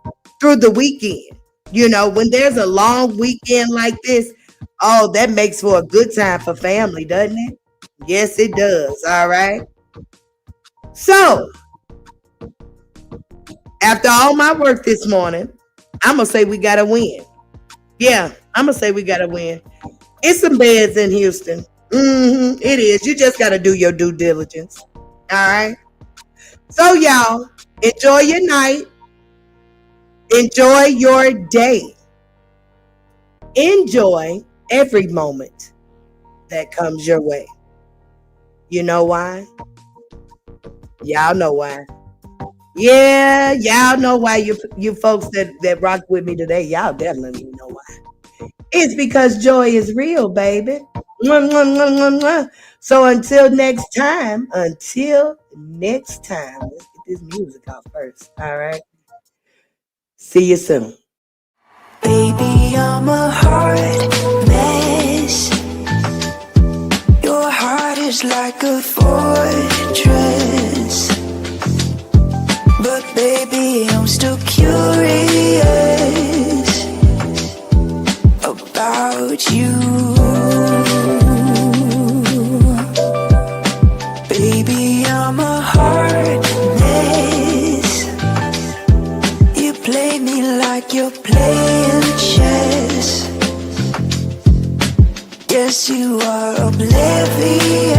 through the weekend. When there's a long weekend like this, that makes for a good time for family, doesn't it? Yes, it does. All right. So, after all my work this morning, I'm going to say we got to win. Yeah, I'm going to say we got to win. It's some beds in Houston. It is. You just got to do your due diligence. All right. So, y'all, enjoy your night. Enjoy your day. Enjoy every moment that comes your way. You know why? Y'all know why. Yeah, y'all know why you folks that rock with me today. Y'all definitely know why. It's because joy is real, baby. Mwah, mwah, mwah, mwah, mwah. So until next time, let's get this music off first. All right. See you soon. Baby, I'm a hard mess. Your heart is like a fortress. But baby, I'm still curious about you. Baby, I'm a hard mess. You play me like you're playing chess. Yes, you are oblivious